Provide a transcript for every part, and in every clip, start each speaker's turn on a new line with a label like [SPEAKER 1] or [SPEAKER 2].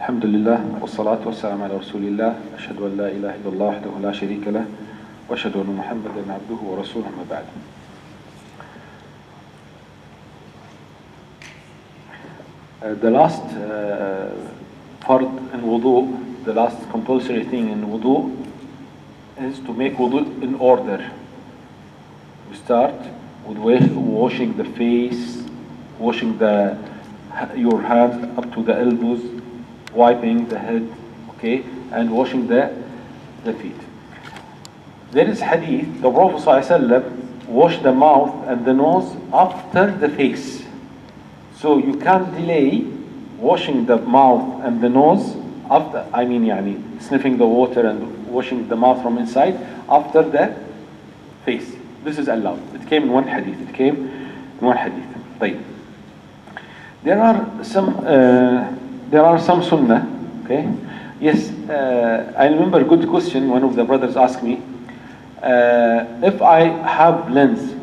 [SPEAKER 1] الحمد لله والصلاة والسلام على رسول الله أشهد أن لا إله إلا الله وحده لا شريك له وأشهد أن محمدا عبده ورسوله ما بعد. The last fard in wudu, the last compulsory thing in wudu is to make wudu in order. We start with washing the face, washing your hands up to the elbows, wiping the head, okay, and washing the feet. There is hadith, the Prophet ﷺ washed the mouth and the nose after the face. So you can't delay washing the mouth and the nose after, sniffing the water and washing the mouth from inside after the face. This is allowed. It came in one hadith. طيب. There are some sunnah, okay? Yes, I remember a good question. One of the brothers asked me, if I have lens,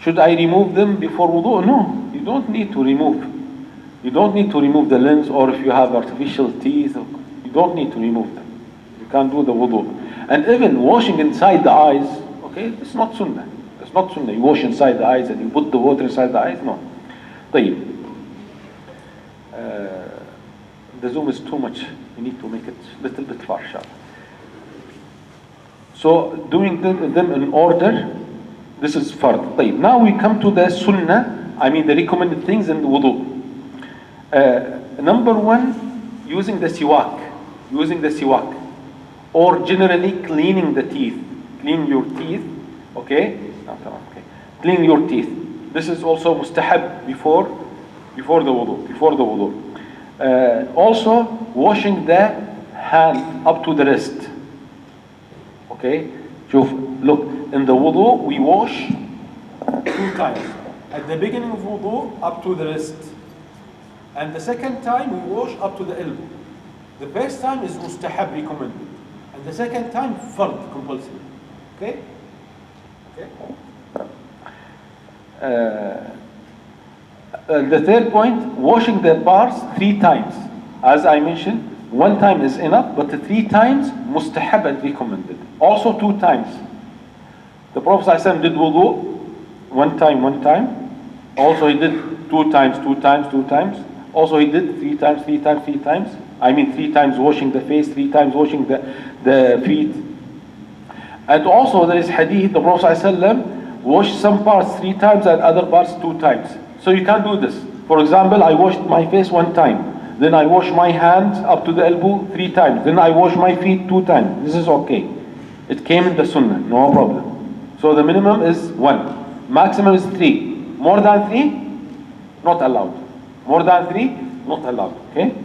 [SPEAKER 1] should I remove them before wudu? No, you don't need to remove. You don't need to remove the lens, or if you have artificial teeth, you don't need to remove them. You can't do the wudu. And even washing inside the eyes, okay, it's not sunnah. It's not sunnah. You wash inside the eyes and you put the water inside the eyes, no. طيب. The zoom is too much. We need to make it a little bit far sharp. So doing them in order, this is fard. طيب. Now we come to the sunnah, the recommended things in the wudu. Number one, using the siwak. Or generally cleaning the teeth. Clean your teeth, okay? Clean your teeth. This is also mustahab before the wudu. Also, washing the hand up to the wrist. Okay? Look, in the wudu, we wash 2 times. At the beginning of wudu, up to the wrist. And the second time, we wash up to the elbow. The first time is mustahab, recommended. And the second time, fard, compulsory. Okay? The third point, washing the parts 3 times. As I mentioned, 1 time is enough, but 3 times mustahab and recommended. Also 2 times. The Prophet ﷺ did wudu 1 time. Also he did 2 times. Also he did 3 times. 3 times washing the face, 3 times washing the feet. And also there is hadith, the Prophet ﷺ washed some parts 3 times and other parts 2 times. So you can't do this. For example, I washed my face 1 time. Then I wash my hands up to the elbow 3 times. Then I wash my feet 2 times. This is okay. It came in the sunnah, no problem. So the minimum is 1. Maximum is 3. More than 3, not allowed. Okay?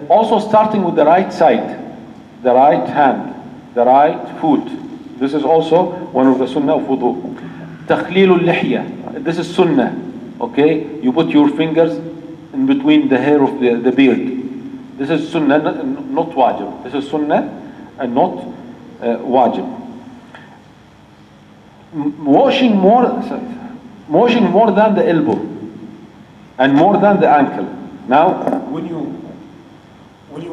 [SPEAKER 1] Also starting with the right side, the right hand, the right foot. This is also one of the sunnah of wudu. Takhlilul lihya. This is sunnah. Okay? You put your fingers in between the hair of the beard. This is sunnah, not wajib. This is sunnah and not wajib. Washing more than the elbow and more than the ankle. Now, when you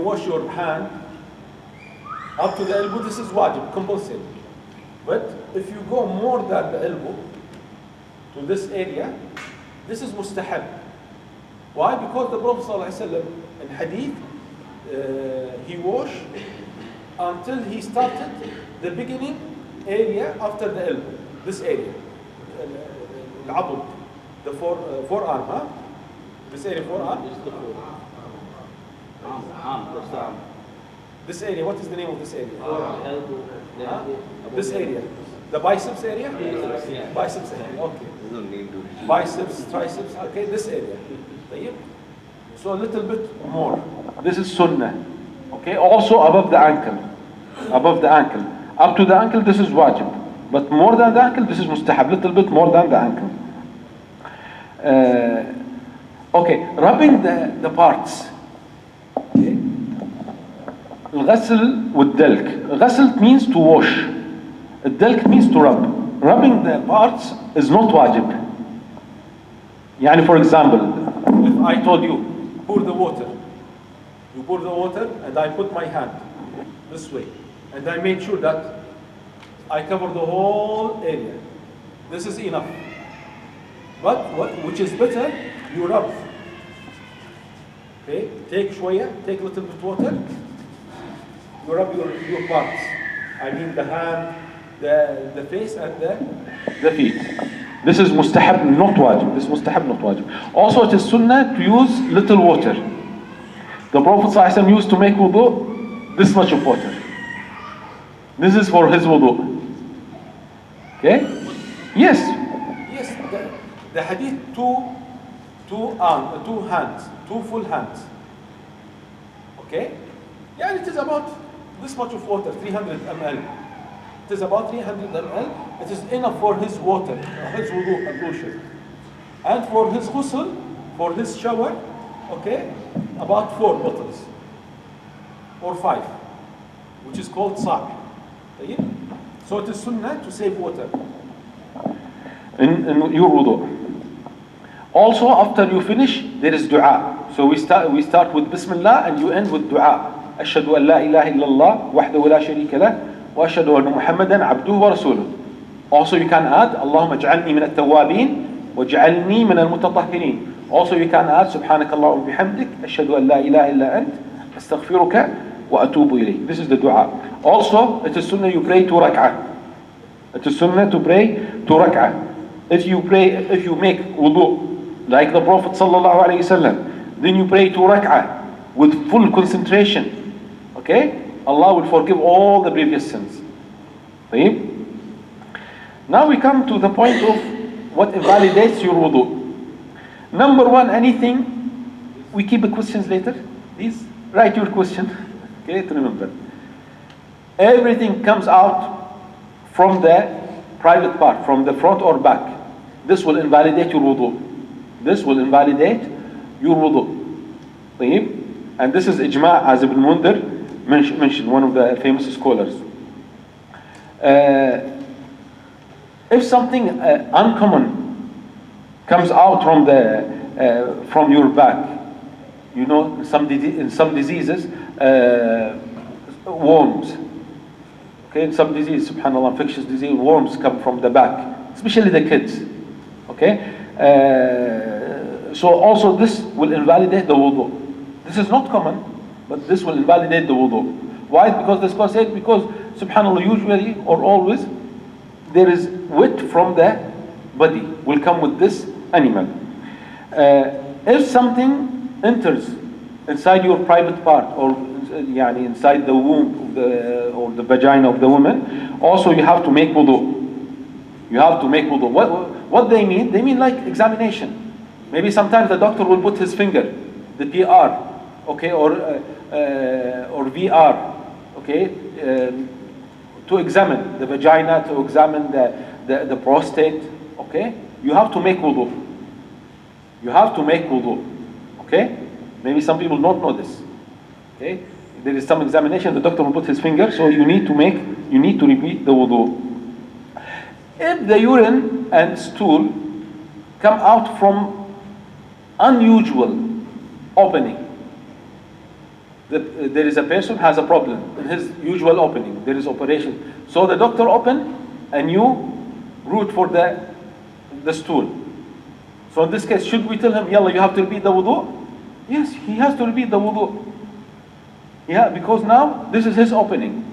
[SPEAKER 1] wash your hand up to the elbow, this is wajib, compulsory. But if you go more than the elbow to this area, this is mustahab. Why? Because the Prophet ﷺ in hadith, he washed until he started the beginning area after the elbow. This area, al-abud, the forearm, huh? This area, forearm. This area, what is the name of this area? This area, the biceps area? Biceps area, okay. Biceps, triceps, okay, this area. So a little bit more. This is sunnah. Okay, also above the ankle. Up to the ankle, this is wajib. But more than the ankle, this is mustahab. Little bit more than the ankle. Okay, rubbing the parts. Okay. الغسل والدلك. غسل means to wash. الدلك means to rub. Rubbing the parts is not wajib. Yani, for example, if I told you, pour the water. You pour the water, and I put my hand this way. And I make sure that I cover the whole area. This is enough. But which is better, you rub. Okay, take shwaya, take a little bit water. You rub your parts. I mean the hand, the face, and the feet. This is mustahab, not wajib. This is mustahab, not wajib. Also, it is sunnah to use little water. The Prophet ﷺ used to make wudu this much of water. This is for his wudu. Okay? Yes. Yes. The hadith, two hands, two full hands. Okay? Yeah, it is about this much of water, 300 ml. It is about 300 ml. It is enough for his water, his wudu ablution. And for his ghusl, for his shower, okay, about 4 bottles or 5, which is called sa'. So it is sunnah to save water in your wudu. Also, after you finish, there is dua. So we start with Bismillah and you end with dua. أشهد أن لا إله إلا الله وحده لا شريك له وأشهد أن محمدا عبده ورسوله. Also you can add اللهم اجعلني من التوابين واجعلني من المتطهرين. Also you can add سبحانك اللهم وبحمدك أشهد أن لا إله إلا أنت أستغفرك وأتوب إليك. This is the dua. Also, it is sunnah you pray 2 rak'ah. It is sunnah to pray 2 rak'ah. If you make wudu like the Prophet sallallahu alaihi wasallam, then you pray 2 rak'ah with full concentration. Okay? Allah will forgive all the previous sins. Okay? Now we come to the point of what invalidates your wudu. Number 1, anything. We keep the questions later. Please write your question. Okay, to remember. Everything comes out from the private part, from the front or back. This will invalidate your wudu. This will invalidate your wudu. And this is ijma' as Ibn Mundhir mentioned, one of the famous scholars. If something uncommon comes out from your back, you know, in some diseases, worms. Okay, in some diseases, subhanAllah, infectious disease, worms come from the back, especially the kids. Okay, so also this will invalidate the wudu. This is not common, but this will invalidate the wudu. Why? Because the scholar said, because subhanAllah, usually or always there is wet from the body will come with this animal. If something enters inside your private part or inside the womb or the vagina of the woman, also you have to make wudu. You have to make wudu. What they mean? They mean like examination. Maybe sometimes the doctor will put his finger, the PR, okay, or VR, okay, to examine the vagina, to examine the prostate, okay. You have to make wudu. You have to make wudu, okay. Maybe some people don't know this, okay. There is some examination, the doctor will put his finger, so you need to repeat the wudu. If the urine and stool come out from unusual opening, there is a person has a problem in his usual opening, there is operation. So the doctor open a new route for the stool. So in this case, should we tell him, yalla, you have to repeat the wudu? Yes, he has to repeat the wudu. Yeah, because now this is his opening.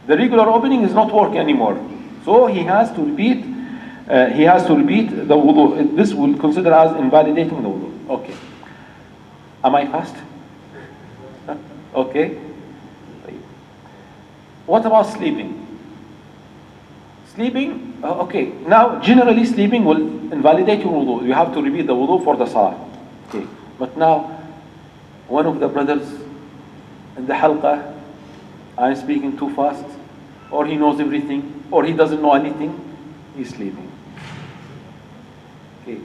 [SPEAKER 1] The regular opening is not working anymore. So he has to repeat the wudu. This will consider as invalidating the wudu. Okay. Am I fast? Okay. What about sleeping? Sleeping, okay. Now, generally sleeping will invalidate your wudu. You have to repeat the wudu for the salah. Okay. But now, one of the brothers in the halqa, I'm speaking too fast, or he knows everything, or he doesn't know anything, he's sleeping. Okay.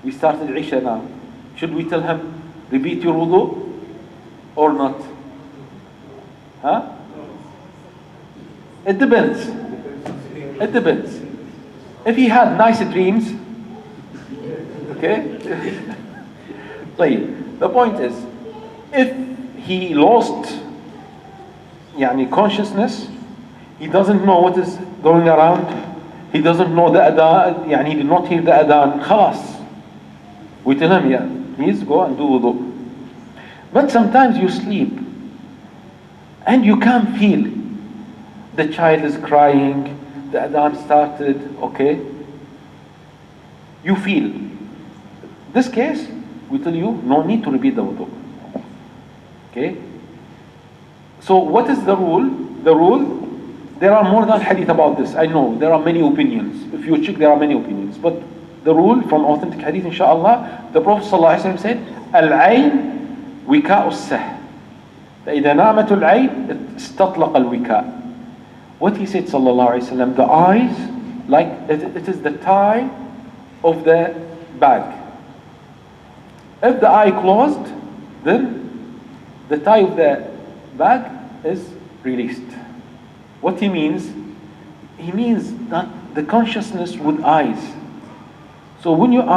[SPEAKER 1] We started Isha now. Should we tell him, repeat your wudu, or not? Huh? It depends. It depends. If he had nice dreams, okay, Okay? طيب, the point is, if he lost consciousness, he doesn't know what is going around, he doesn't know the adhan, he did not hear the adhan, خلاص. We tell him, yeah, please go and do wudu. But sometimes you sleep and you can't feel. The child is crying, the adhan started, okay? You feel. This case, we tell you, no need to repeat the wudu. Okay? So what is the rule? The rule, there are more than hadith about this. I know, there are many opinions. If you check, there are many opinions. But the rule from authentic hadith, inshallah, the Prophet ﷺ said, Al-ayn wika'u sah. فإذا نامت العين استطلق الوكاء. What he said, sallallahu alayhi wa sallam, the eyes, like it is the tie of the bag. If the eye closed, then the tie of the bag is released. What he means? He means that the consciousness with eyes. So when your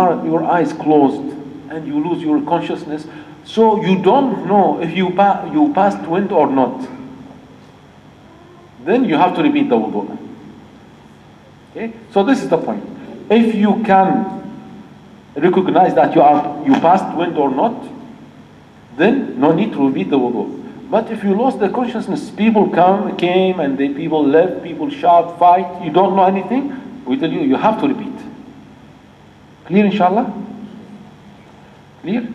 [SPEAKER 1] eyes closed and you lose your consciousness, so you don't know if you passed wind or not, then you have to repeat the wudu. Okay? So this is the point. If you can recognize that you passed wind or not, then no need to repeat the wudu. But if you lost the consciousness, people came and people left, people shout, fight, you don't know anything, we tell you have to repeat. Clear, inshallah? Clear?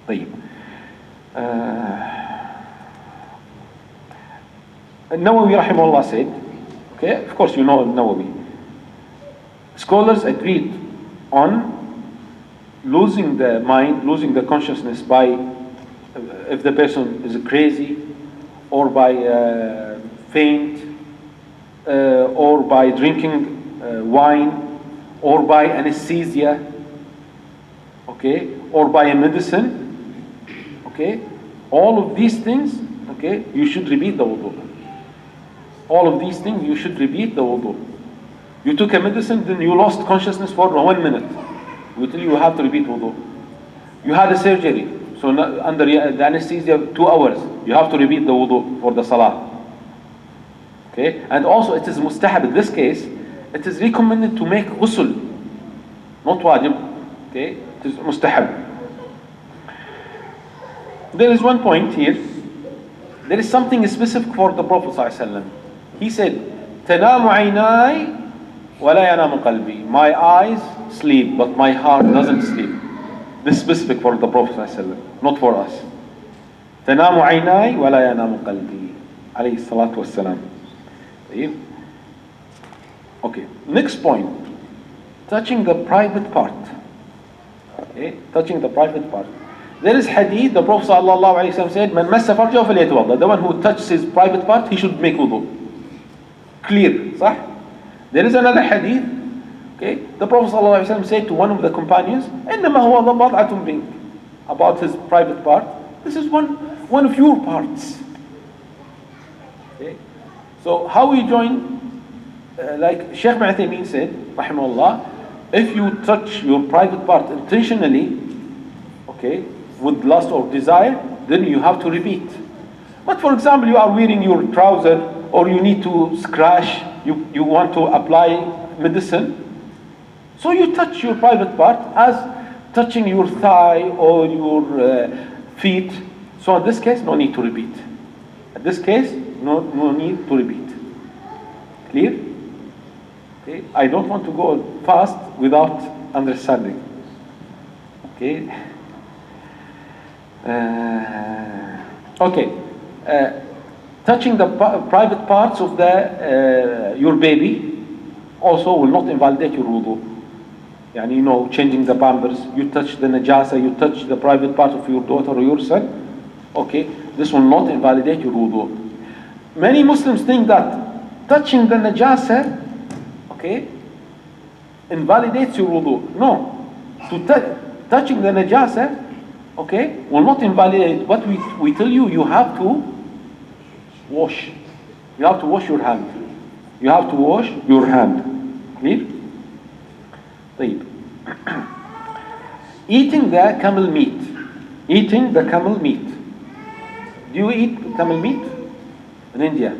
[SPEAKER 1] طيب. Nawawi rahimahullah said, okay, of course you know Nawawi. Scholars agreed on losing the mind, losing the consciousness by, if the person is crazy, or by faint, or by drinking wine, or by anesthesia, okay, or by a medicine, okay, all of these things, okay, you should repeat the wudu. All of these things you should repeat the wudu. You took a medicine, then you lost consciousness for 1 minute. We tell you have to repeat wudu. You had a surgery, so under the anesthesia 2 hours, you have to repeat the wudu for the salah. Okay, and also it is mustahab. In this case, it is recommended to make ghusl, not wajib. Okay, it is mustahab. There is one point here. There is something specific for the Prophet ﷺ. He said, "Tanamu aynai wa la yanamu qalbi." My eyes sleep, but my heart doesn't sleep. This is specific for the Prophet ﷺ, not for us. "Tanamu aynai wa la yanamu qalbi." Alayhi salatu wassalam. Okay, next point. Touching the private part. Okay, touching the private part. There is hadith, the Prophet ﷺ said, "Man massa farjahu falyatawadda." The one who touches his private part, he should make wudu. Clear, صح? There is another hadith, okay? The Prophet ﷺ said to one of the companions, "Innama huwa bad'atun bink," about his private part. This is one of your parts. Okay? So how we join, like Sheikh Ma'athamin said, rahimahullah, if you touch your private part intentionally, okay, with lust or desire, then you have to repeat. But for example, you are wearing your trouser, or you need to scratch, you want to apply medicine, so you touch your private part as touching your thigh or your feet. So in this case, no need to repeat. In this case, no need to repeat. Clear? Okay. I don't want to go fast without understanding. Okay. Touching the private parts of your baby also will not invalidate your wudu. Changing the pampers, you touch the najasa, you touch the private part of your daughter or your son, okay, this will not invalidate your wudu. Many Muslims think that touching the najasa, okay, invalidates your wudu. No, touching the najasa, okay, will not invalidate. What we tell you, you have to wash. You have to wash your hand. You have to wash your hand. Clear? طيب. Eating the camel meat. Eating the camel meat. Do you eat camel meat? In India,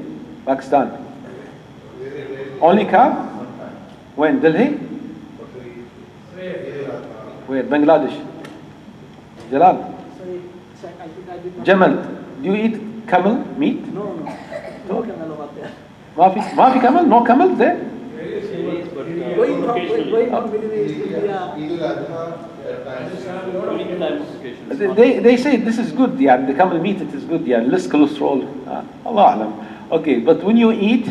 [SPEAKER 1] Pakistan. Only cow? When? Delhi? Where? Bangladesh? Jalal? Jamal. Do you eat camel meat?
[SPEAKER 2] No, no. No camel over there.
[SPEAKER 1] ما في camel? No camel there?
[SPEAKER 2] Going from Middle East, India.
[SPEAKER 1] They say this is good, yeah, the camel meat it is good, yeah, less cholesterol. Allah Alam. Okay, but when you eat,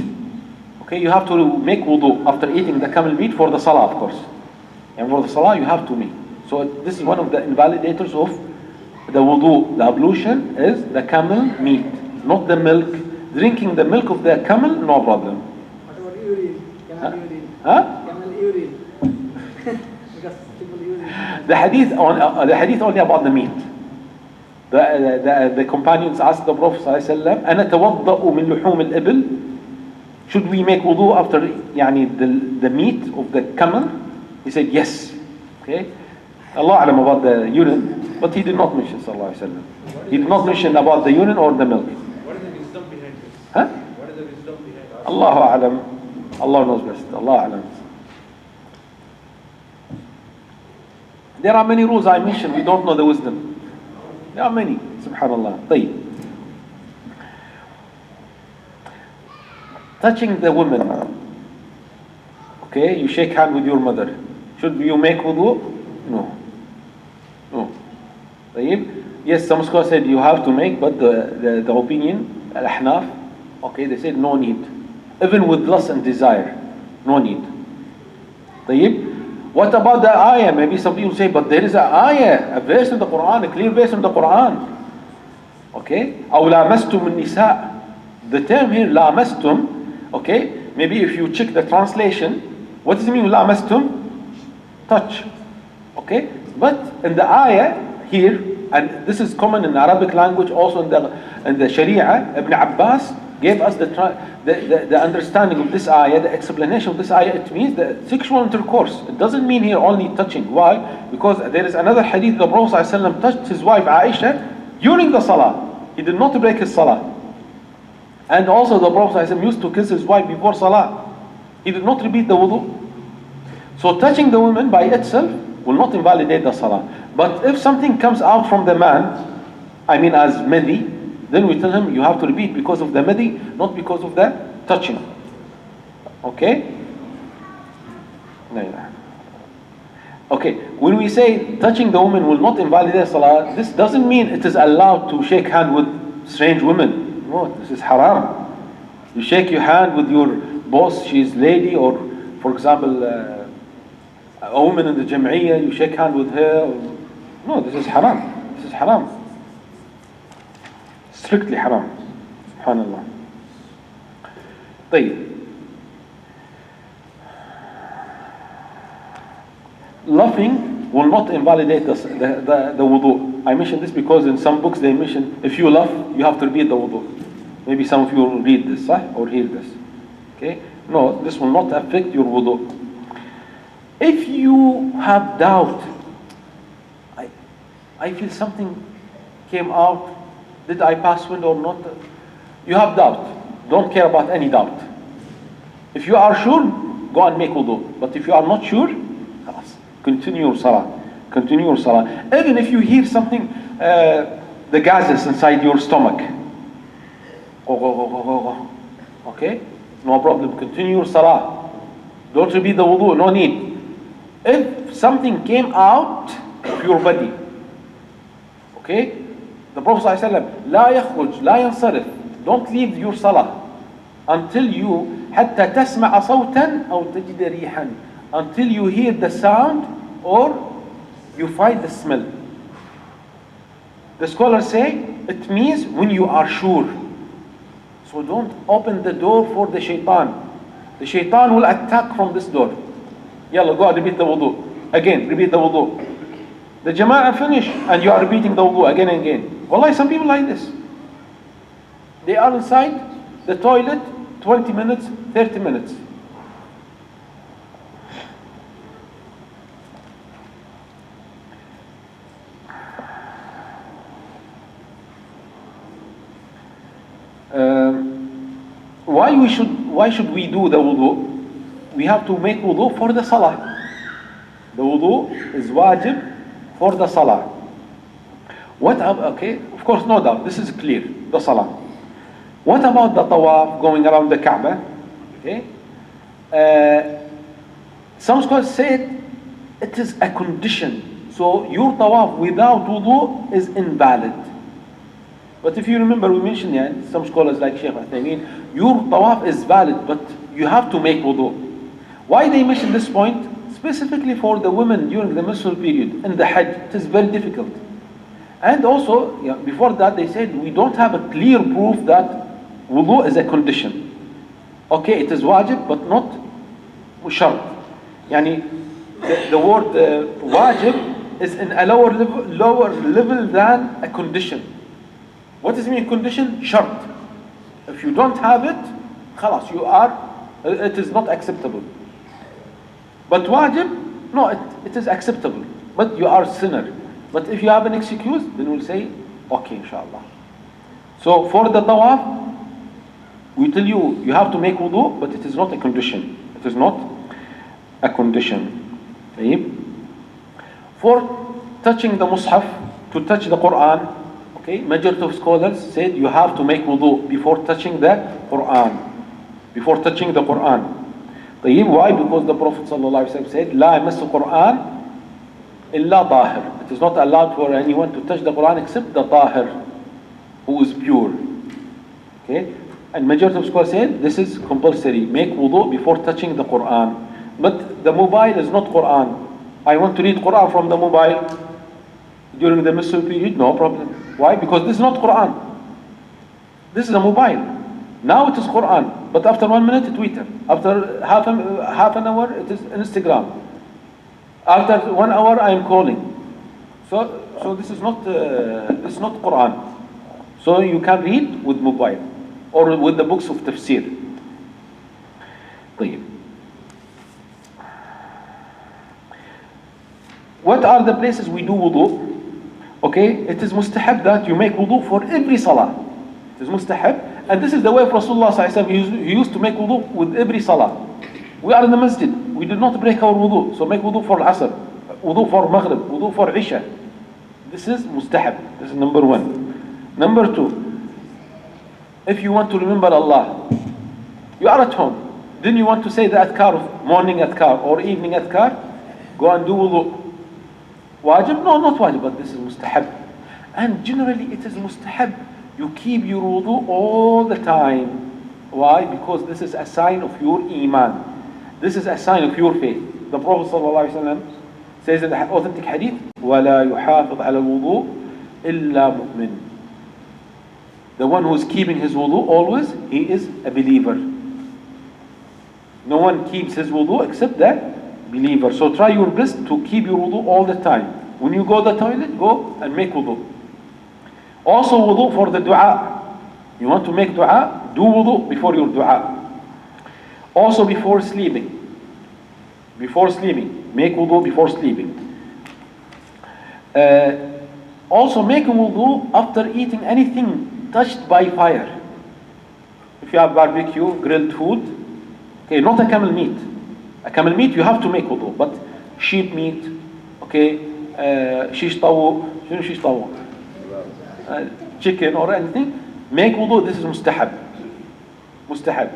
[SPEAKER 1] okay, you have to make wudu after eating the camel meat for the salah, of course. And for the salah, you have to make. So this is one of the invalidators of the wudu. The ablution is the camel meat, not the milk. Drinking the milk of the camel, no problem.
[SPEAKER 2] What about urine? Camel urine.
[SPEAKER 1] Huh?
[SPEAKER 2] Camel urine. Because people urine.
[SPEAKER 1] The hadith only about the meat. The companions asked the Prophet ﷺ, أنا توضأ من لحوم الإبل. Should we make wudu after the meat of the camel? He said yes. Okay. Allah Alam about the urine, but he did not mention sallallahu alaihi wasallam. He did not mention about the urine or the milk.
[SPEAKER 3] What is the wisdom behind this?
[SPEAKER 1] Huh?
[SPEAKER 3] What is the wisdom behind this?
[SPEAKER 1] Allahu Alam. Allah knows best. Allah Alam. There are many rules I mentioned. We don't know the wisdom. There are many. Subhanallah. طيب. Touching the woman. Okay, you shake hand with your mother. Should you make wudu? No. No. طيب. Yes, some scholars said you have to make, but the opinion, al-ahnaf, okay, they said no need. Even with lust and desire, no need. طيب. What about the ayah? Maybe some people say, but there is an ayah, a verse in the Quran, a clear verse in the Quran. Okay? أو لامستم النساء. The term here, لامستم, okay? Maybe if you check the translation, what does it mean, لامستم? Touch. Okay? But in the ayah here, and this is common in Arabic language, also in the Sharia, Ibn Abbas gave us the understanding of this ayah, the explanation of this ayah. It means the sexual intercourse. It doesn't mean here only touching. Why? Because there is another hadith, the Prophet ﷺ touched his wife Aisha during the salah. He did not break his salah. And also the Prophet ﷺ used to kiss his wife before salah. He did not repeat the wudu. So touching the woman by itself will not invalidate the salah. But if something comes out from the man, I mean as medi, then we tell him you have to repeat because of the medi, not because of the touching. Okay? Okay, when we say touching the woman will not invalidate salah, this doesn't mean it is allowed to shake hand with strange women. No, this is haram. You shake your hand with your boss, she's lady, or for example, a woman in the jam'iyah, you shake hand with her. No, this is haram. This is haram. Strictly haram. Subhanallah. طيب. Laughing will not invalidate the wudu. I mention this because in some books they mention if you laugh, you have to repeat the wudu. Maybe some of you will read this, or hear this. Okay? No, this will not affect your wudu. If you have doubt, I feel something came out, did I pass wind or not? You have doubt. Don't care about any doubt. If you are sure, go and make wudu. But if you are not sure, continue your salah. Continue your salah. Even if you hear something, the gases inside your stomach. Okay? No problem. Continue your salah. Don't repeat the wudu. No need. If something came out of your body, okay? The Prophet ﷺ, لا يخرج, لا ينصرف. Don't leave your salah until you حتى تسمع صوتا أو تجد ريحا, until you hear the sound or you find the smell. The scholars say it means when you are sure. So don't open the door for the shaitan. The shaitan will attack from this door. Yalla, go and repeat the wudu. Again, repeat the wudu. The jama'ah finish and you are repeating the wudu again and again. Wallahi, some people like this. They are inside the toilet 20 minutes, 30 minutes. Why should we do the wudu? We have to make wudu for the salah. The wudu is wajib for the salah. Okay, of course, no doubt, this is clear, the salah. What about the tawaf, going around the Kaaba? Okay. Some scholars say it is a condition. So your tawaf without wudu is invalid. But if you remember, we mentioned some scholars like Sheikh, your tawaf is valid, but you have to make wudu. Why they mention this point? Specifically for the women during the menstrual period in the Hajj, it is very difficult. And also, before that, they said we don't have a clear proof that wudu is a condition. Okay, it is wajib, but not shart. The word wajib is in a lower level than a condition. What does it mean condition? Shart. If you don't have it, khalas, it is not acceptable. But wajib, no, it is acceptable. But you are a sinner. But if you have an excuse, then we'll say, okay, inshallah. So for the tawaf, we tell you have to make wudu, but it is not a condition. It is not a condition. For touching the mushaf, to touch the Quran, okay, majority of scholars said you have to make wudu before touching the Quran. Before touching the Quran. Why? Because the Prophet ﷺ said, لا يمس القرآن إلا طاهر. It is not allowed for anyone to touch the Quran except the tahir, who is pure. Okay? And majority of scholars said this is compulsory. Make wudu before touching the Quran. But the mobile is not Quran. I want to read Quran from the mobile during the menstrual period, no problem. Why? Because this is not Quran. This is a mobile. Now it is Quran. But after 1 minute, Twitter. After half an hour, it is Instagram. After 1 hour, I am calling. So this is not Quran. So you can read with mobile or with the books of tafsir. طيب. What are the places we do wudu? Okay, it is mustahab that you make wudu for every salah. It is mustahab, and this is the way of Rasulullah sallallahu alaihi wasallam. He used to make wudu with every salah. We are in the masjid. We did not break our wudu, so make wudu for Asr, wudu for Maghrib, wudu for Isha. This is mustahab. This is number one. Number two, if you want to remember Allah, you are at home. Then you want to say the adhkar of morning adhkar or evening adhkar, go and do wudu. Wajib? No, not wajib, but this is mustahab. And generally it is mustahab. You keep your wudu all the time. Why? Because this is a sign of your iman. This is a sign of your faith. The Prophet ﷺ says in the authentic hadith, وَلَا يُحَافِظْ عَلَى الْوُضُوءِ إِلَّا مُؤْمِنٌ. The one who is keeping his wudu always, he is a believer. No one keeps his wudu except that believer. So try your best to keep your wudu all the time. When you go to the toilet, go and make wudu. Also wudu for the dua. You want to make dua, do wudu before your dua. Also before sleeping. Before sleeping. Make wudu before sleeping. Also make wudu after eating anything touched by fire. If you have barbecue, grilled food, okay, not a camel meat. A camel meat you have to make wudu, but sheep meat, okay, shish tawu, chicken or anything, make wudu. This is mustahab. Mustahab.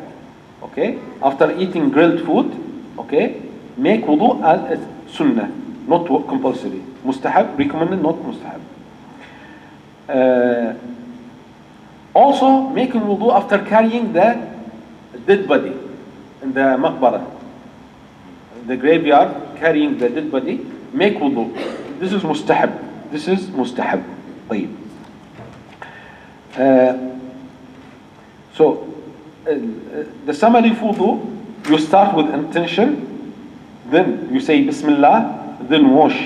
[SPEAKER 1] Okay, after eating grilled food, okay, make wudu as sunnah, not compulsory. Mustahab, recommended, not mustahab. Also, making wudu after carrying the dead body in the maqbara, the graveyard, carrying the dead body, make wudu. This is mustahab. This is mustahab. طيب. So, the summary of wudu, you start with intention, then you say Bismillah, then wash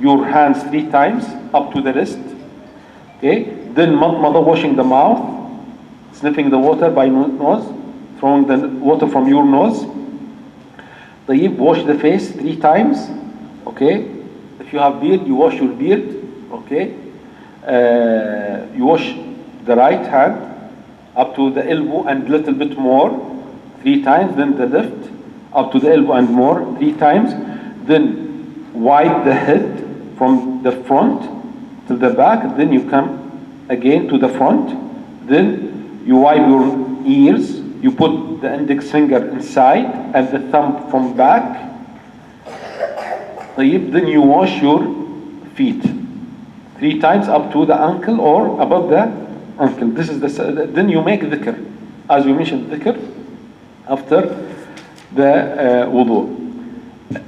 [SPEAKER 1] your hands 3 times up to the wrist. Okay, then madmada, washing the mouth, sniffing the water by nose, throwing the water from your nose. طيب, wash the face 3 times. Okay, if you have beard, you wash your beard. Okay, you wash the right hand up to the elbow and little bit more, 3 times. Then the left, up to the elbow and more, 3 times. Then wipe the head from the front to the back. Then you come again to the front. Then you wipe your ears. You put the index finger inside and the thumb from back. Then you wash your feet 3 times up to the ankle or above the ankle. This is then you make dhikr, as we mentioned, dhikr after the wudu.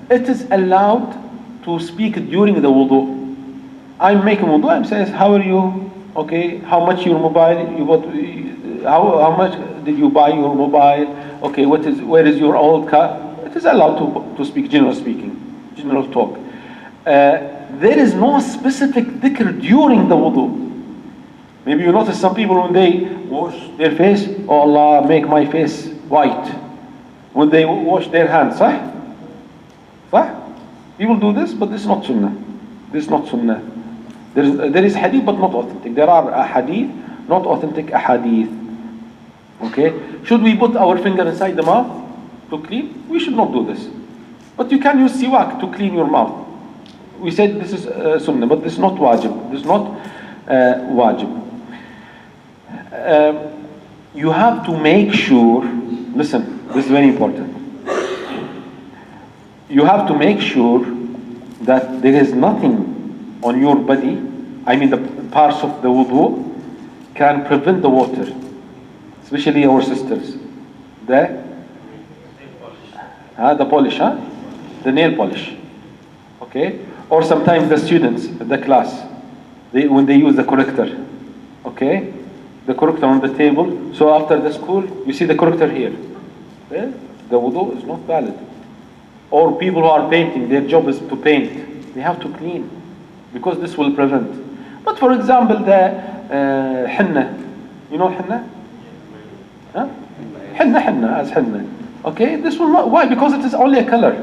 [SPEAKER 1] It is allowed to speak during the wudu. I'm making wudu. I'm saying, how are you? Okay, how much your mobile? You got? How much did you buy your mobile? Okay, where is your old car? It is allowed to speak, general speaking, general talk. There is no specific dhikr during the wudu. Maybe you notice some people when they wash their face, oh Allah, make my face white. When they wash their hands, صح? People do this, but this is not sunnah. This is not sunnah. There is hadith, but not authentic. There are hadith, not authentic hadith. Okay? Should we put our finger inside the mouth to clean? We should not do this. But you can use siwak to clean your mouth. We said this is sunnah, but this is not wajib. This is not wajib. You have to make sure, listen, this is very important. You have to make sure that there is nothing on your body, I mean the parts of the wudu, can prevent the water, especially our sisters. The polish, the nail polish, okay? Or sometimes the students in the class, when they use the corrector, okay? The corrector on the table, so after the school, you see the corrector here. Well, the wudu is not valid. Or people who are painting, their job is to paint. They have to clean, because this will prevent. But for example, the henna, you know henna? Huh? Henna as henna. Okay, this will not, why? Because it is only a color.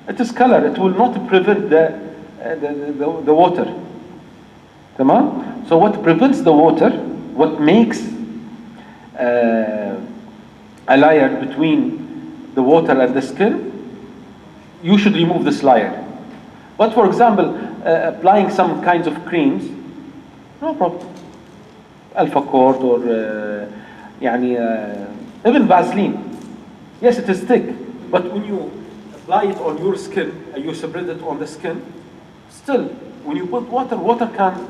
[SPEAKER 1] It is color, it will not prevent the water. Tamam? So what prevents the water, what makes a layer between the water and the skin, you should remove this layer. But for example, applying some kinds of creams, no problem. Alpha Cord or even Vaseline. Yes, it is thick, but when you apply it on your skin and you spread it on the skin, still, when you put water, water can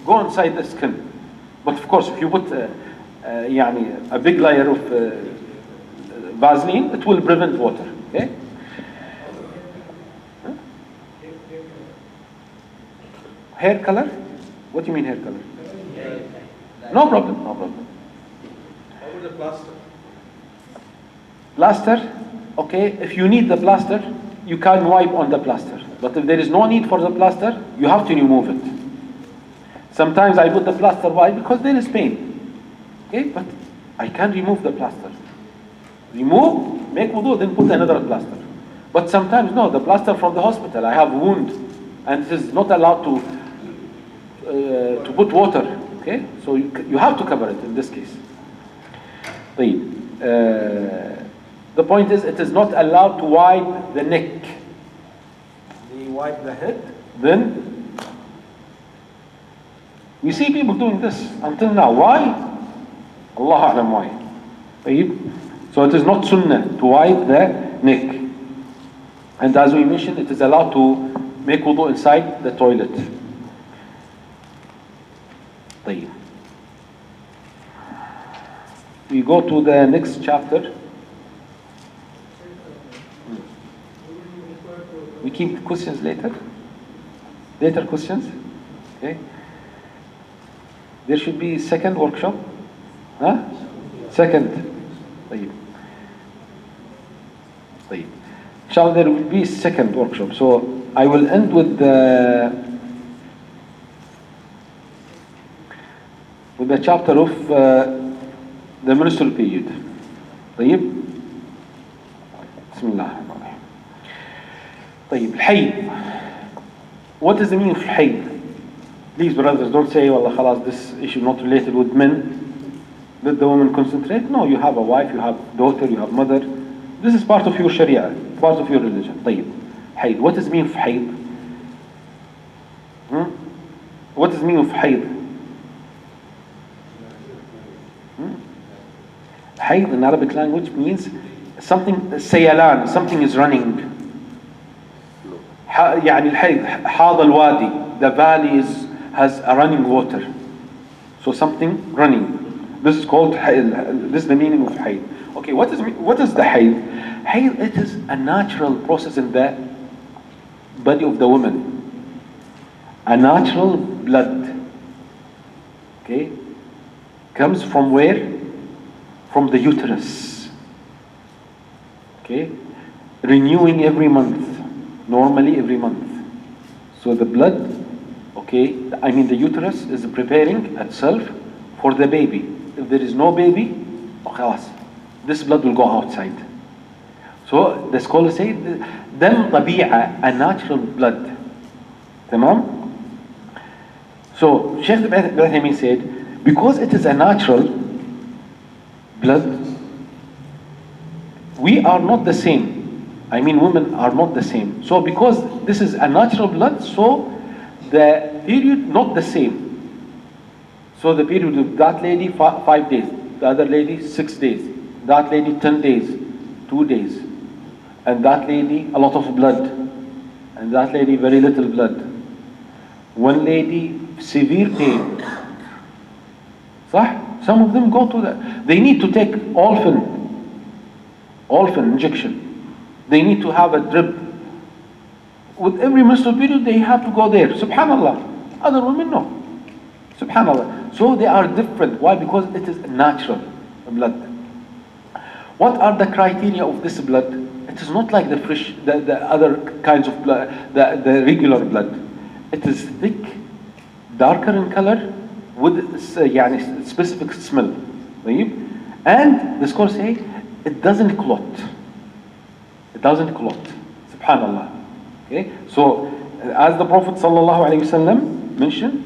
[SPEAKER 1] go inside the skin. But of course, if you put a big layer of Vaseline, it will prevent water. Okay? Huh? Hair color? What do you mean hair color? No problem, no problem.
[SPEAKER 3] How about the plaster?
[SPEAKER 1] Plaster, okay, if you need the plaster, you can wipe on the plaster. But if there is no need for the plaster, you have to remove it. Sometimes I put the plaster, why? Because there is pain. Okay, but I can remove the plaster. Remove, make wudu, then put another plaster. But sometimes, no, the plaster from the hospital, I have a wound, and it is not allowed to put water. Okay, so you have to cover it in this case. The point is, it is not allowed to wipe the neck. They wipe the head, then we see people doing this until now. Why? Allah A'lam why. So it is not sunnah to wipe the neck. And as we mentioned, it is allowed to make wudu inside the toilet. We go to the next chapter. We keep questions later. Later questions. Okay. There should be second workshop. Huh? Second. Inshallah, there will be second workshop. So I will end with the chapter of the menstrual period. طيب. بسم الله الرحمن الرحيم. طيب الحيض. What is the meaning of الحيض? Please brothers, don't say والله خلاص this issue not related with men. Did the woman concentrate? No, you have a wife, you have daughter, you have mother. This is part of your sharia, part of your religion. طيب. حيض. What does mean of حيض? What does mean of حيض? حيض in Arabic language means something, سيلان, something is running. يعني الحيض, حاض الوادي, the valley has a running water. So something running. This is called حيض. This is the meaning of حيض. Okay, what is the حيض? حيض, it is a natural process in the body of the woman. A natural blood. Okay? Comes from where? From the uterus. Okay? Renewing every month. Normally every month. So the blood, okay, I mean the uterus is preparing itself for the baby. If there is no baby, خلاص, this blood will go outside. So the scholars say, دم طبيعة, a natural blood. تمام? So Sheikh Ibrahim said, because it is a natural blood, we are not the same. I mean, women are not the same. So because this is a natural blood, so the period not the same. So the period of that lady 5 days, the other lady 6 days, that lady 10 days, 2 days, and that lady a lot of blood, and that lady very little blood. One lady severe pain. صح? Some of them go to they need to take orphan injection. They need to have a drip. With every menstrual period, they have to go there. Subhanallah. Other women, no. Subhanallah. So they are different. Why? Because it is natural blood. What are the criteria of this blood? It is not like the fresh, the other kinds of blood, the regular blood. It is thick, darker in color, with يعني specific smell. And the scholars say it doesn't clot. It doesn't clot. Subhanallah. Okay? So, as the Prophet ﷺ mentioned,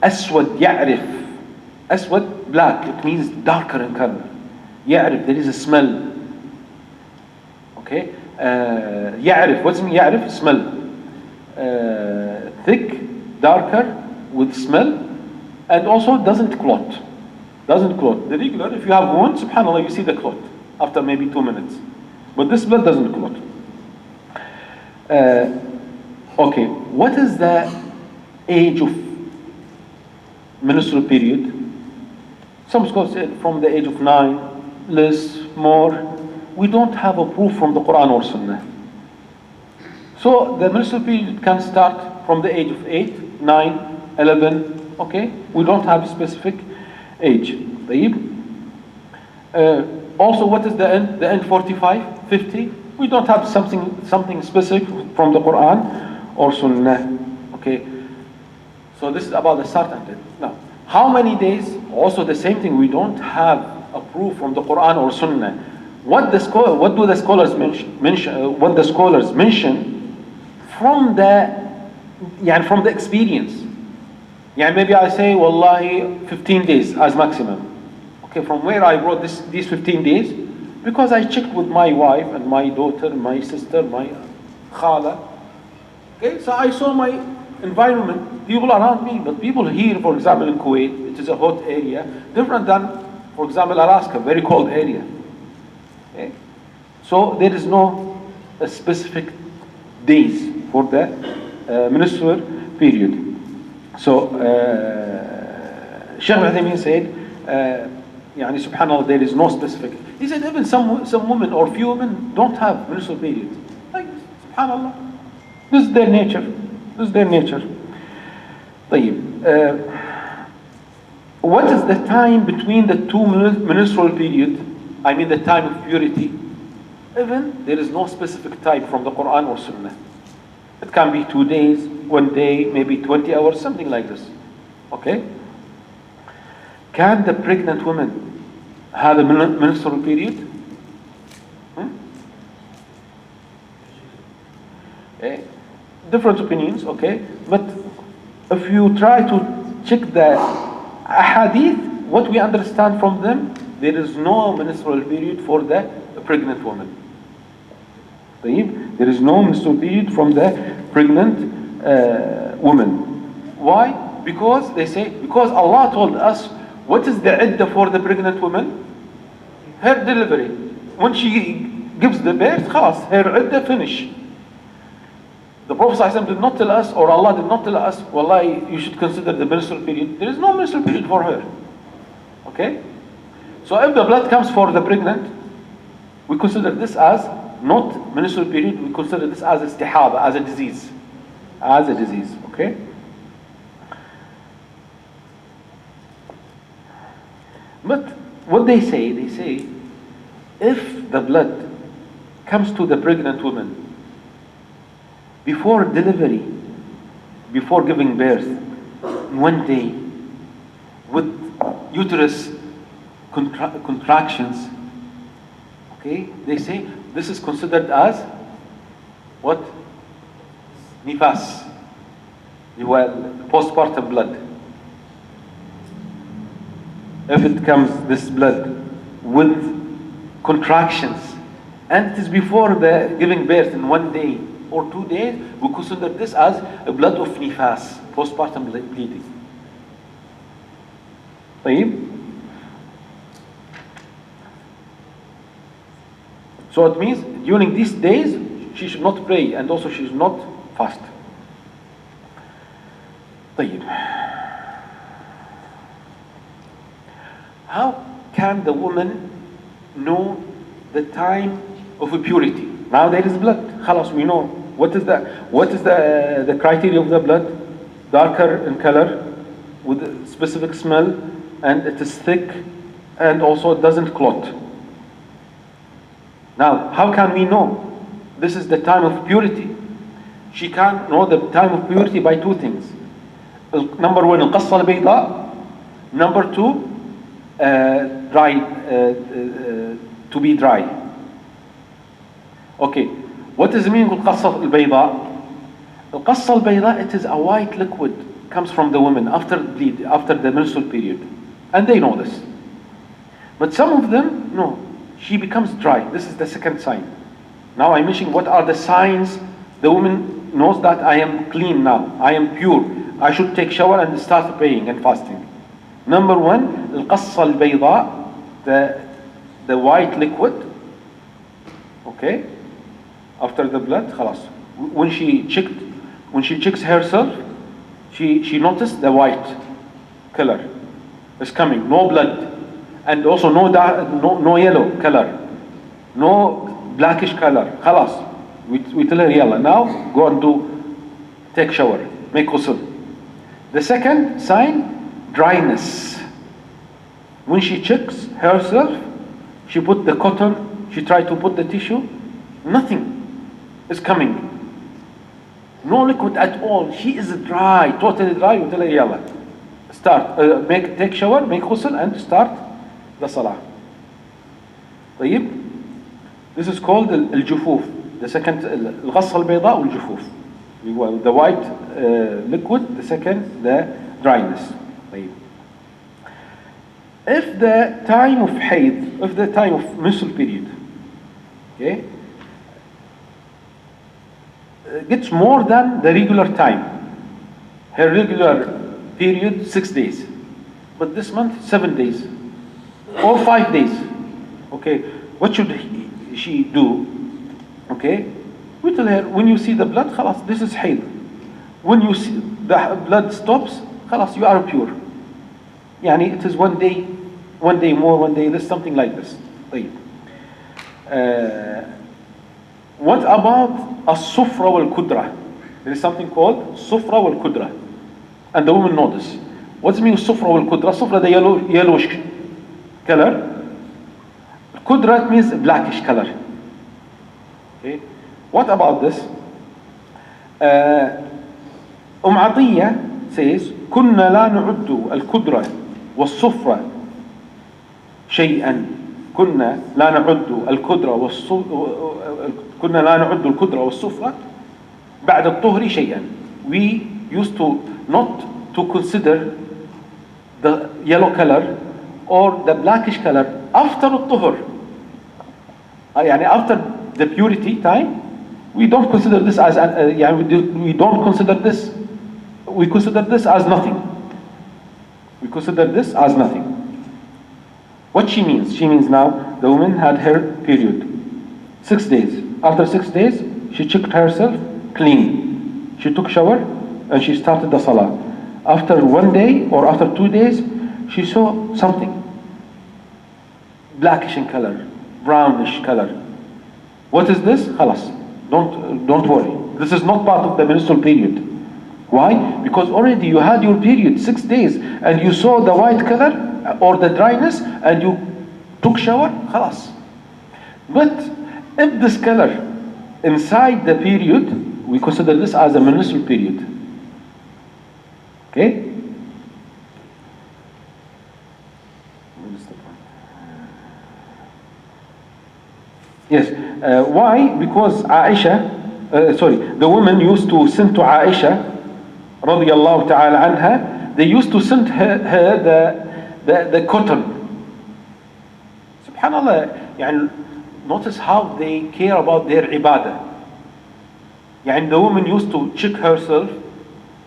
[SPEAKER 1] أسود يعرف. أسود, black. It means darker in color. يعرف, there is a smell. Okay? يعرف. What's mean يعرف? Smell. Thick, darker, with smell, and also doesn't clot. Doesn't clot. The regular, if you have wound, subhanallah, you see the clot after maybe 2 minutes. But this blood doesn't clot. Okay, what is the age of menstrual period? Some scholars say from the age of 9, less, more. We don't have a proof from the Quran or Sunnah. So the menstrual period can start from the age of 8, 9, 11. Okay, we don't have a specific age. Also, what is the end? The end 45, 50? We don't have something specific from the Quran or Sunnah. Okay, so this is about the start and end. Now, how many days? Also the same thing. We don't have a proof from the Quran or Sunnah. What do the scholars mention from the experience? Yeah, maybe I say, wallahi, 15 days as maximum. Okay, from where I brought these 15 days? Because I checked with my wife and my daughter, my sister, my khala. Okay, so I saw my environment, people around me, but people here, for example, in Kuwait, it is a hot area, different than, for example, Alaska, very cold area. Okay? So there is no specific days for the menstrual period. So Sheikh Al said, يعني subhanallah, there is no specific. He said even some women or few women don't have menstrual periods. Like, subhanallah, this is their nature. This is their nature. طيب, what is the time between the two menstrual periods? I mean the time of purity. Even there is no specific time from the Quran or Sunnah. It can be 2 days, 1 day, maybe 20 hours, something like this. Okay? Can the pregnant woman have a menstrual period? Okay. Different opinions, okay? But if you try to check the ahadith, what we understand from them, there is no menstrual period for the pregnant woman. There is no menstrual period from the pregnant woman. Why? Because they say, because Allah told us, what is the iddah for the pregnant woman? Her delivery. When she gives the birth, khalas, her iddah finish. The Prophet ﷺ did not tell us, or Allah did not tell us, wallahi, you should consider the menstrual period. There is no menstrual period for her. Okay? So if the blood comes for the pregnant, we consider this as not menstrual period, we consider this as istihada, as a disease. As a disease, okay? But what they say, if the blood comes to the pregnant woman before delivery, before giving birth, in one day, with uterus contractions, okay, they say this is considered as what? Nifas, postpartum blood. If it comes, this blood, with contractions, and it is before the giving birth in 1 day or 2 days, we consider this as a blood of nifas, postpartum bleeding. طيب? So it means during these days she should not pray, and also she should not fast. طيب. How can the woman know the time of purity? Now there is blood. Khalas, we know. What is the criteria of the blood? Darker in color, with a specific smell, and it is thick, and also it doesn't clot. Now, how can we know this is the time of purity? She can know the time of purity by two things. Number one, القصة البيضاء. Number two, dry, to be dry. Okay, what is the meaning of القصة البيضاء? القصة البيضاء, it is a white liquid, comes from the woman after the menstrual period, and they know this. But some of them, no, she becomes dry. This is the second sign. Now I mention what are the signs the woman knows that I am clean now, I am pure, I should take shower and start praying and fasting. Number one, القصة البيضاء, the white liquid, okay, after the blood, خلاص. When she checks herself, she noticed the white color is coming, no blood, and also no yellow color, no blackish color. خلاص. We tell her, yalla, now go and take shower, make ghusl. The second sign, dryness. When she checks herself, she put the cotton, she tried to put the tissue, nothing is coming. No liquid at all. She is dry, totally dry. We tell her, yalla, start, take shower, make ghusl, and start the salah. طيب? This is called الجفوف. The second, الغصة البيضاء والجفوف. The white liquid, the second, the dryness. طيب. If the time of hayd, if the time of menstrual period, okay, gets more than the regular time, her regular period 6 days, but this month 7 days or 5 days, okay, what should she do? Okay, we tell her, when you see the blood, khalas, this is hayd. When you see the blood stops, khalas, you are pure. Yani it is 1 day more, 1 day less, something like this. What about as-sufra wal-kudra? There is something called sufra wal-kudra, and the woman knows this. What does it mean sufra wal-kudra? Sufra, the yellowish color. Kudra means blackish color. Okay. What about this? Atiyya says, كنا لا نعد الكدرة والصفرة شيئا. كنا لا نعد الكدرة كنا لا نعد الكدرة والصفرة بعد الطهر شيئا. We used to not to consider the yellow color or the blackish color after الطهر, يعني after the purity time, we don't consider this as we don't consider this. We consider this as nothing. We consider this as nothing. What she means? She means now the woman had her period, 6 days. After 6 days, she checked herself clean. She took shower and she started the salah. After 1 day or after 2 days, she saw something blackish in color, brownish color. What is this? Khalas. Don't worry. This is not part of the menstrual period. Why? Because already you had your period 6 days and you saw the white color or the dryness and you took shower, khalas. But if this color inside the period, we consider this as a menstrual period. Okay? Yes. Why? Because the woman used to send to Aisha radiyallahu ta'ala anha, they used to send her the cotton. Subhanallah, يعني, notice how they care about their ibadah. يعني, the woman used to check herself,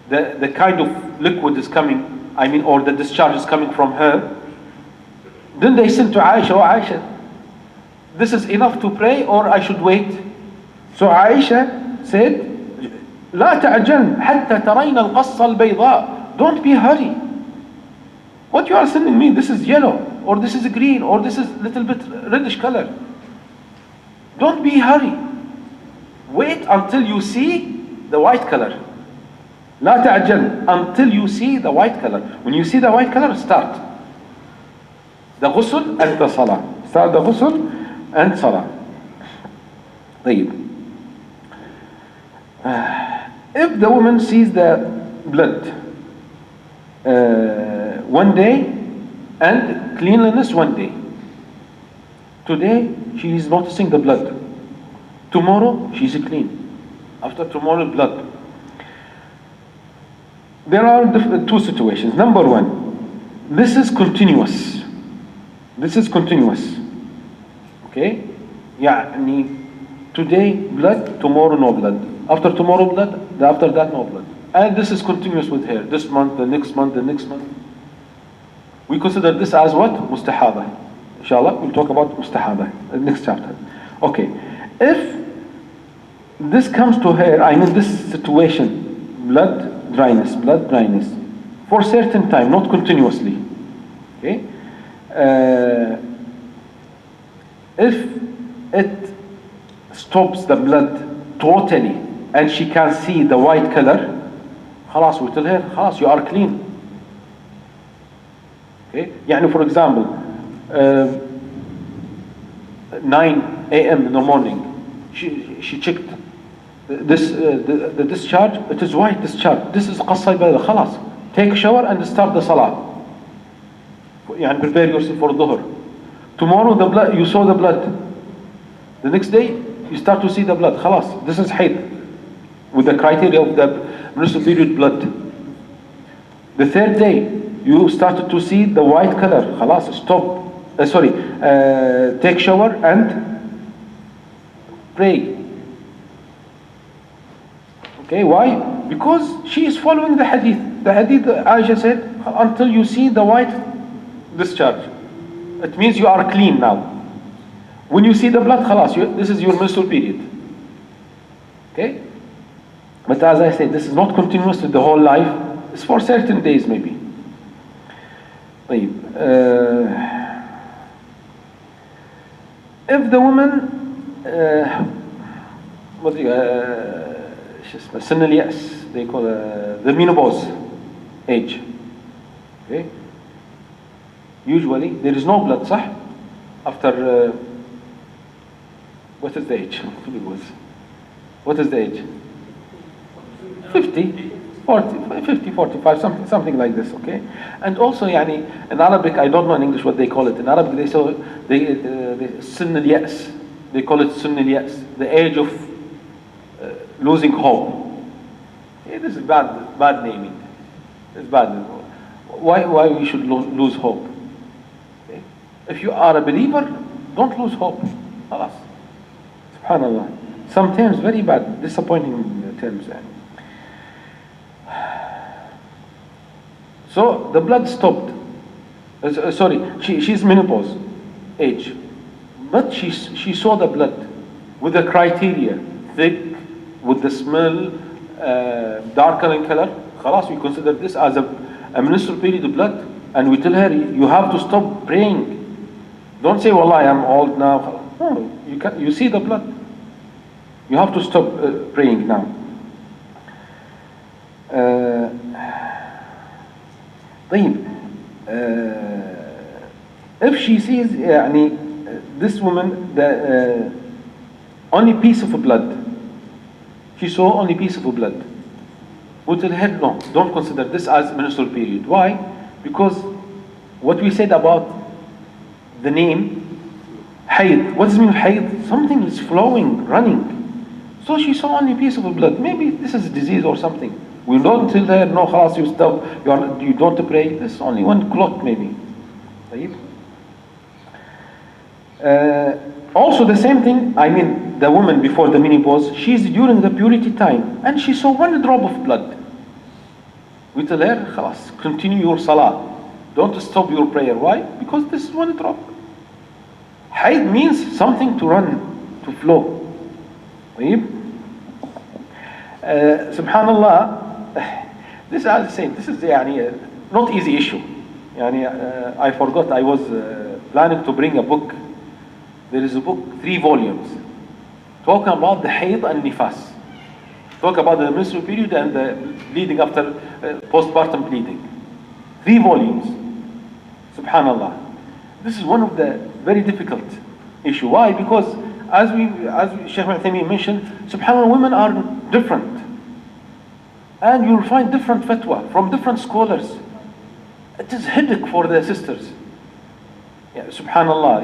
[SPEAKER 1] the kind of liquid is coming, or the discharge is coming from her. Then they sent to Aisha, oh Aisha, this is enough to pray or I should wait? So Aisha said, لا تعجل حتى ترين القصة البيضاء. Don't be hurry. What you are sending me, this is yellow, or this is green, or this is little bit reddish color. Don't be hurry. Wait until you see the white color. لا تعجل until you see the white color. When you see the white color, start. The ghusl and the salah. Start the ghusl and salah. طيب. If the woman sees the blood 1 day and cleanliness 1 day, today she is noticing the blood, tomorrow she is clean, after tomorrow blood. There are two situations. Number one, this is continuous. This is continuous. Okay? يعني today blood, tomorrow no blood. After tomorrow blood, after that no blood. And this is continuous with her. This month, the next month, the next month. We consider this as what? Mustahada. Inshallah, we'll talk about mustahada in the next chapter. Okay. If this comes to her, this situation, blood dryness, for certain time, not continuously. Okay? If it stops the blood totally and she can see the white color, خلاص, we tell her, خلاص, you are clean. Okay? يعني, for example, 9 a.m. in the morning, she checked the discharge, it is white discharge. This is قصة بيضاء, خلاص. Take a shower and start the salah. يعني, prepare yourself for dhuhr. Tomorrow the blood, you saw the blood. The next day you start to see the blood. خلاص, this is hayd with the criteria of the menstrual period blood. The third day you started to see the white color. خلاص, stop. Take shower and pray. Okay, why? Because she is following the hadith. The hadith, Aisha said, until you see the white discharge. It means you are clean now. When you see the blood, khalas, this is your menstrual period. Okay? But as I said, this is not continuous the whole life. It's for certain days maybe. If the woman, سن اليأس, they call the menopause age. Okay? Usually there is no blood, صح? After what is the age? What is the age? 50, 40, 50, 45, something like this, okay? And also, يعني, in Arabic, I don't know in English what they call it. In Arabic, they سن اليأس. They call it سن اليأس, the age of losing hope. Yeah, this is bad naming. It's bad. Why we should lose hope? If you are a believer, don't lose hope. خلاص. Subhanallah. Some terms very bad, disappointing terms. So the blood stopped. She's menopause age, but she saw the blood with the criteria, thick, with the smell, darker in color. خلاص, we consider this as a menstrual period blood, and we tell her you have to stop praying. Don't say, "Wallah, I am old now." No, you see the blood. You have to stop praying now. طيب, if she sees this woman the only piece of blood, she saw only piece of blood, we tell her no, don't consider this as menstrual period. Why? Because what we said about the name hayd, what does it mean hayd? Something is flowing, running. So she saw only piece of blood. Maybe this is a disease or something. We don't tell her, no, خلاص, you stop, you don't pray. This is only one clot maybe. Also the same thing, the woman before the menopause, she's during the purity time, and she saw one drop of blood. We tell her, خلاص, continue your salah. Don't stop your prayer. Why? Because this is one drop. Hayd means something to run, to flow. Subhanallah, this, as I said, this is not easy issue. I forgot, I was planning to bring a book. There is a book, 3 volumes, talking about the hayd and nifas. Talk about the menstrual period and the bleeding after postpartum bleeding. 3 volumes. Subhanallah. This is one of the very difficult issue. Why? Because as Sheikh Al mentioned, subhanallah, women are different. And you'll find different fatwa from different scholars. It is headache for the sisters. Subhanallah,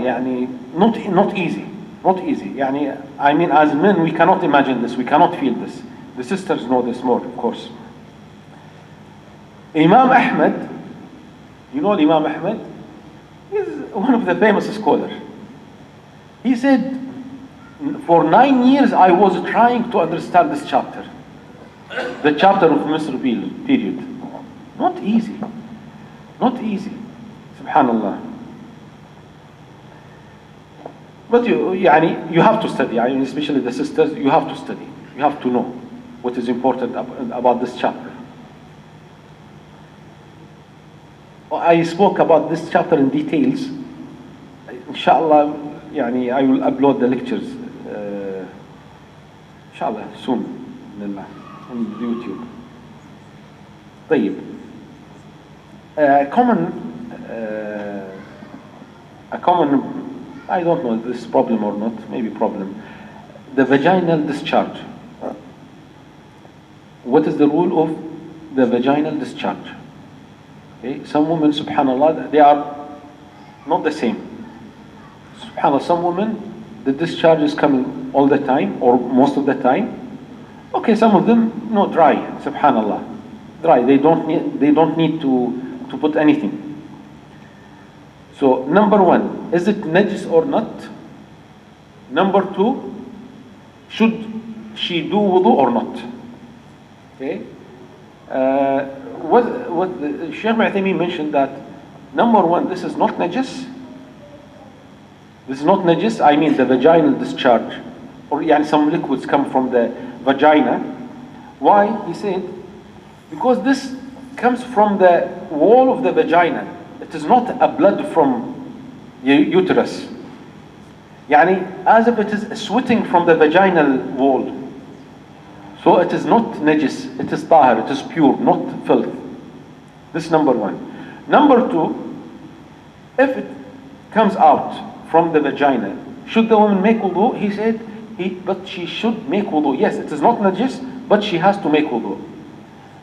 [SPEAKER 1] not easy. Not easy. As men, we cannot imagine this, we cannot feel this. The sisters know this more, of course. Imam Ahmed, you know Imam Ahmed? He's one of the famous scholars. He said, for 9 years I was trying to understand this chapter. The chapter of menstrual period. Not easy. Not easy. Subhanallah. But you have to study. Especially the sisters, you have to study. You have to know what is important about this chapter. I spoke about this chapter in details. Inshallah, I will upload the lectures. Inshallah, soon. On YouTube. طيب. A common, I don't know if this is problem or not, maybe problem. The vaginal discharge. What is the rule of the vaginal discharge? Okay. Some women, subhanallah, they are not the same. Subhanallah, some women, the discharge is coming all the time or most of the time. Okay, some of them, no, dry, subhanallah. Dry, they don't need to put anything. So, number 1, is it najis or not? Number 2, should she do wudu or not? Okay. What Sheikh Al mentioned that, number 1, this is not najis. This is not najis, the vaginal discharge. Or some liquids come from the vagina. Why? He said, because this comes from the wall of the vagina. It is not a blood from the uterus. As if it is sweating from the vaginal wall. So it is not najis, it is tahir, it is pure, not filth. This is number 1. Number 2, if it comes out from the vagina, should the woman make wudu? He said, but she should make wudu. Yes, it is not najis, but she has to make wudu.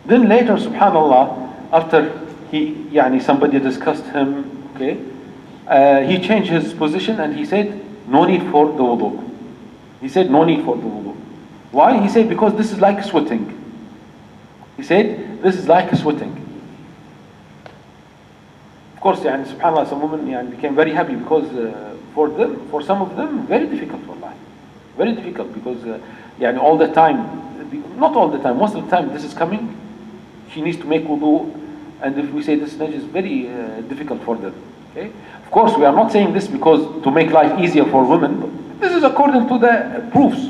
[SPEAKER 1] Then later, subhanallah, after somebody discussed him, okay, he changed his position and he said, no need for the wudu. He said, no need for the wudu. Why? He said, because this is like sweating. He said, this is like sweating. Of course, يعني, subhanAllah, some women يعني, became very happy because for some of them, very difficult, wallahi. Very difficult because يعني, all the time, not all the time, most of the time this is coming, she needs to make wudu, and if we say this is very difficult for them. Okay? Of course, we are not saying this because to make life easier for women, but this is according to the proofs.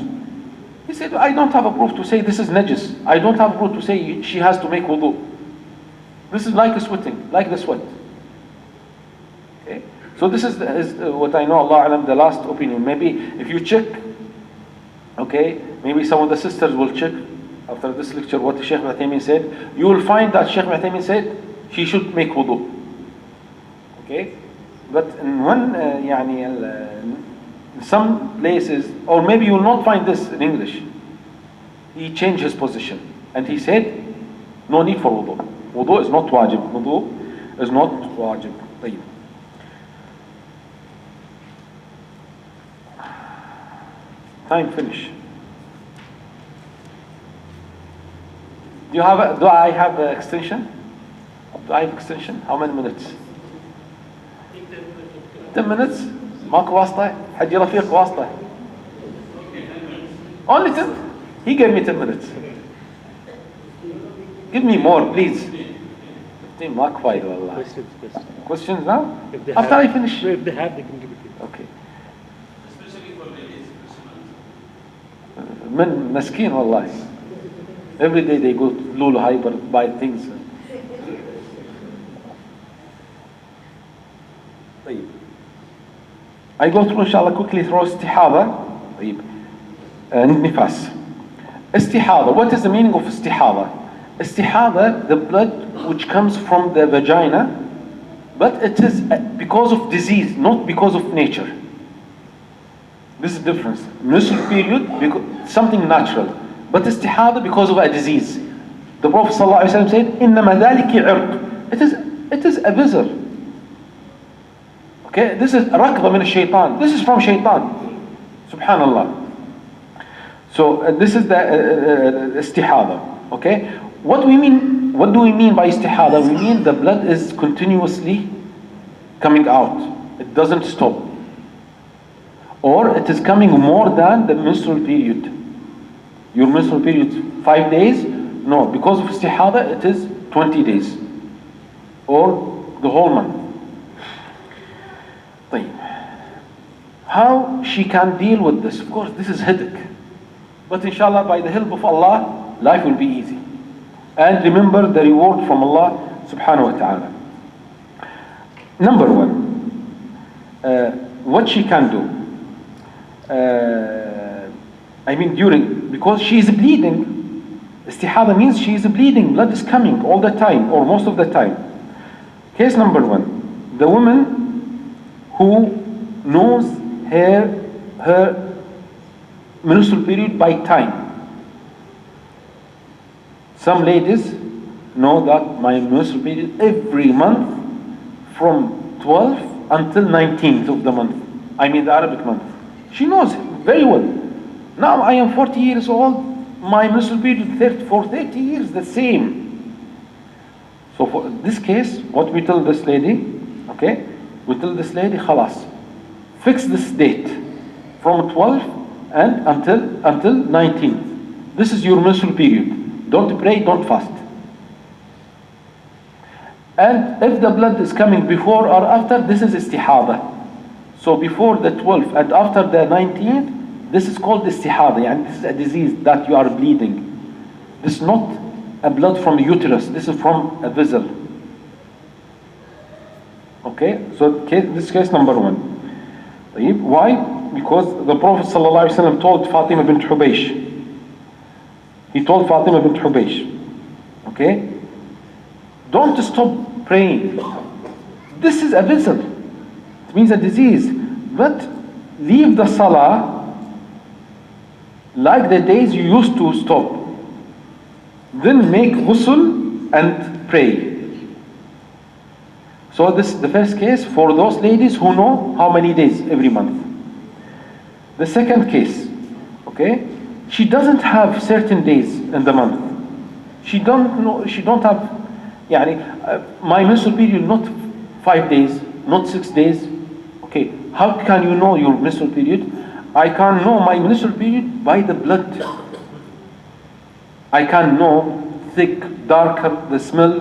[SPEAKER 1] He said, I don't have a proof to say this is najis. I don't have a proof to say she has to make wudu. This is like a sweating, like the sweat. Okay? So this is what I know, Allah Alam, the last opinion. Maybe if you check, okay, maybe some of the sisters will check after this lecture what Sheikh Al said. You will find that Sheikh Al said she should make wudu. Okay? But in one, in some places, or maybe you will not find this in English, he changed his position and he said, no need for wudu. Wudu is not wajib. Wudu is not wajib. طيب. Time finish. Do I have an extension? Do I have extension? How many minutes? 10 minutes? ماكو واسطة؟ حجي رفيق واسطة. Only 10? He gave me 10 minutes. Give me more, please. 15 ماكو فايدة والله. Questions now? After I finish.
[SPEAKER 4] If they have, they can give it to you.
[SPEAKER 1] Okay.
[SPEAKER 3] Especially for ladies,
[SPEAKER 1] من مسكين والله. Every day they go to Lulu Hyper, buy things. طيب. I go through inshallah quickly through istihada. طيب. نفاس. Istihada. What is the meaning of istihada? Istihada, the blood which comes from the vagina, but it is because of disease, not because of nature. This is the difference. Menstrual period, because something natural, but istihada because of a disease. The Prophet ﷺ said, "Innama dhalika irq." It is a vessel. Okay, this is rakba min shaitan. This is from shaitan. Subhanallah. So this is the istihada. Okay, what do we mean by istihada? We mean the blood is continuously coming out. It doesn't stop. Or it is coming more than the menstrual period. Your menstrual period 5 days? No, because of istihada it is 20 days. Or the whole month. طيب. How she can deal with this? Of course, this is headache. But inshallah, by the help of Allah, life will be easy. And remember the reward from Allah subhanahu wa ta'ala. Number one, what she can do. Because she is bleeding. Istihada means she is bleeding. Blood is coming all the time, or most of the time. Case number one, the woman who knows her menstrual period by time. Some ladies know that my menstrual period every month from 12th until 19th of the month. I mean the Arabic month. She knows very well. Now I am 40 years old. My menstrual period for 30 years the same. So for this case, what we tell this lady, okay? We tell this lady, khalas, fix this date from 12th and until 19th. This is your menstrual period. Don't pray, don't fast. And if the blood is coming before or after, this is istihada. So before the 12th and after the 19th, this is called istihada. And this is a disease that you are bleeding. This is not a blood from the uterus. This is from a vessel. Okay, so this is case number one. Why? Because the Prophet ﷺ told Fatima bint Hubaysh. He told Fatima bint Hubaysh, okay, don't stop praying. This is a vessel. It means a disease. But leave the salah like the days you used to stop. Then make ghusl and pray. So this is the first case for those ladies who know how many days every month. The second case, okay, she doesn't have certain days in the month. She don't have, my menstrual period not 5 days, not 6 days. Okay, how can you know your menstrual period? I can know my menstrual period by the blood. I can know thick, darker, the smell.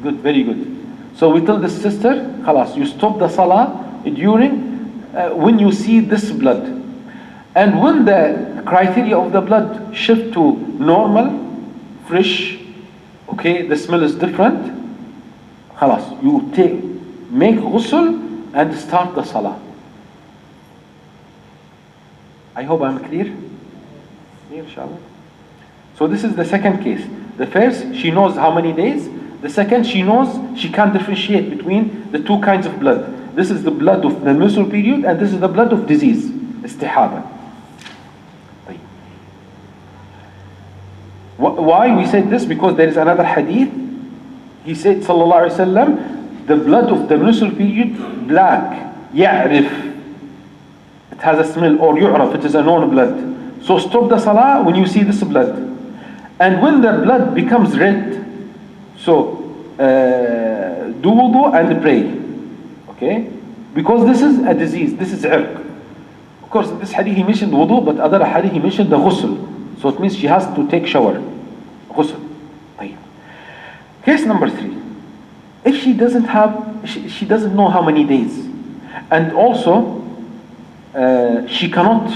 [SPEAKER 1] Good, very good. So we tell the sister, khalas, you stop the salah during when you see this blood. And when the criteria of the blood shift to normal, fresh, okay, the smell is different, khalas, you make ghusl and start the salah. I hope I'm clear. Clear, inshallah. So this is the second case. The first, she knows how many days. The second, she knows she can differentiate between the two kinds of blood. This is the blood of the menstrual period, and this is the blood of disease, istihaba. Why we said this? Because there is another hadith. He said, sallallahu alaihi wasallam, the blood of the menstrual period, black, ya'rif. It has a smell, or yu'raf, it is a known blood. So stop the salah when you see this blood. And when the blood becomes red, so do wudu and pray. Okay? Because this is a disease, this is irq. Of course, in this hadith he mentioned wudu, but other hadith he mentioned the ghusl. So it means she has to take shower. Ghusl. Case number 3. If she doesn't have, she doesn't know how many days. And also, she cannot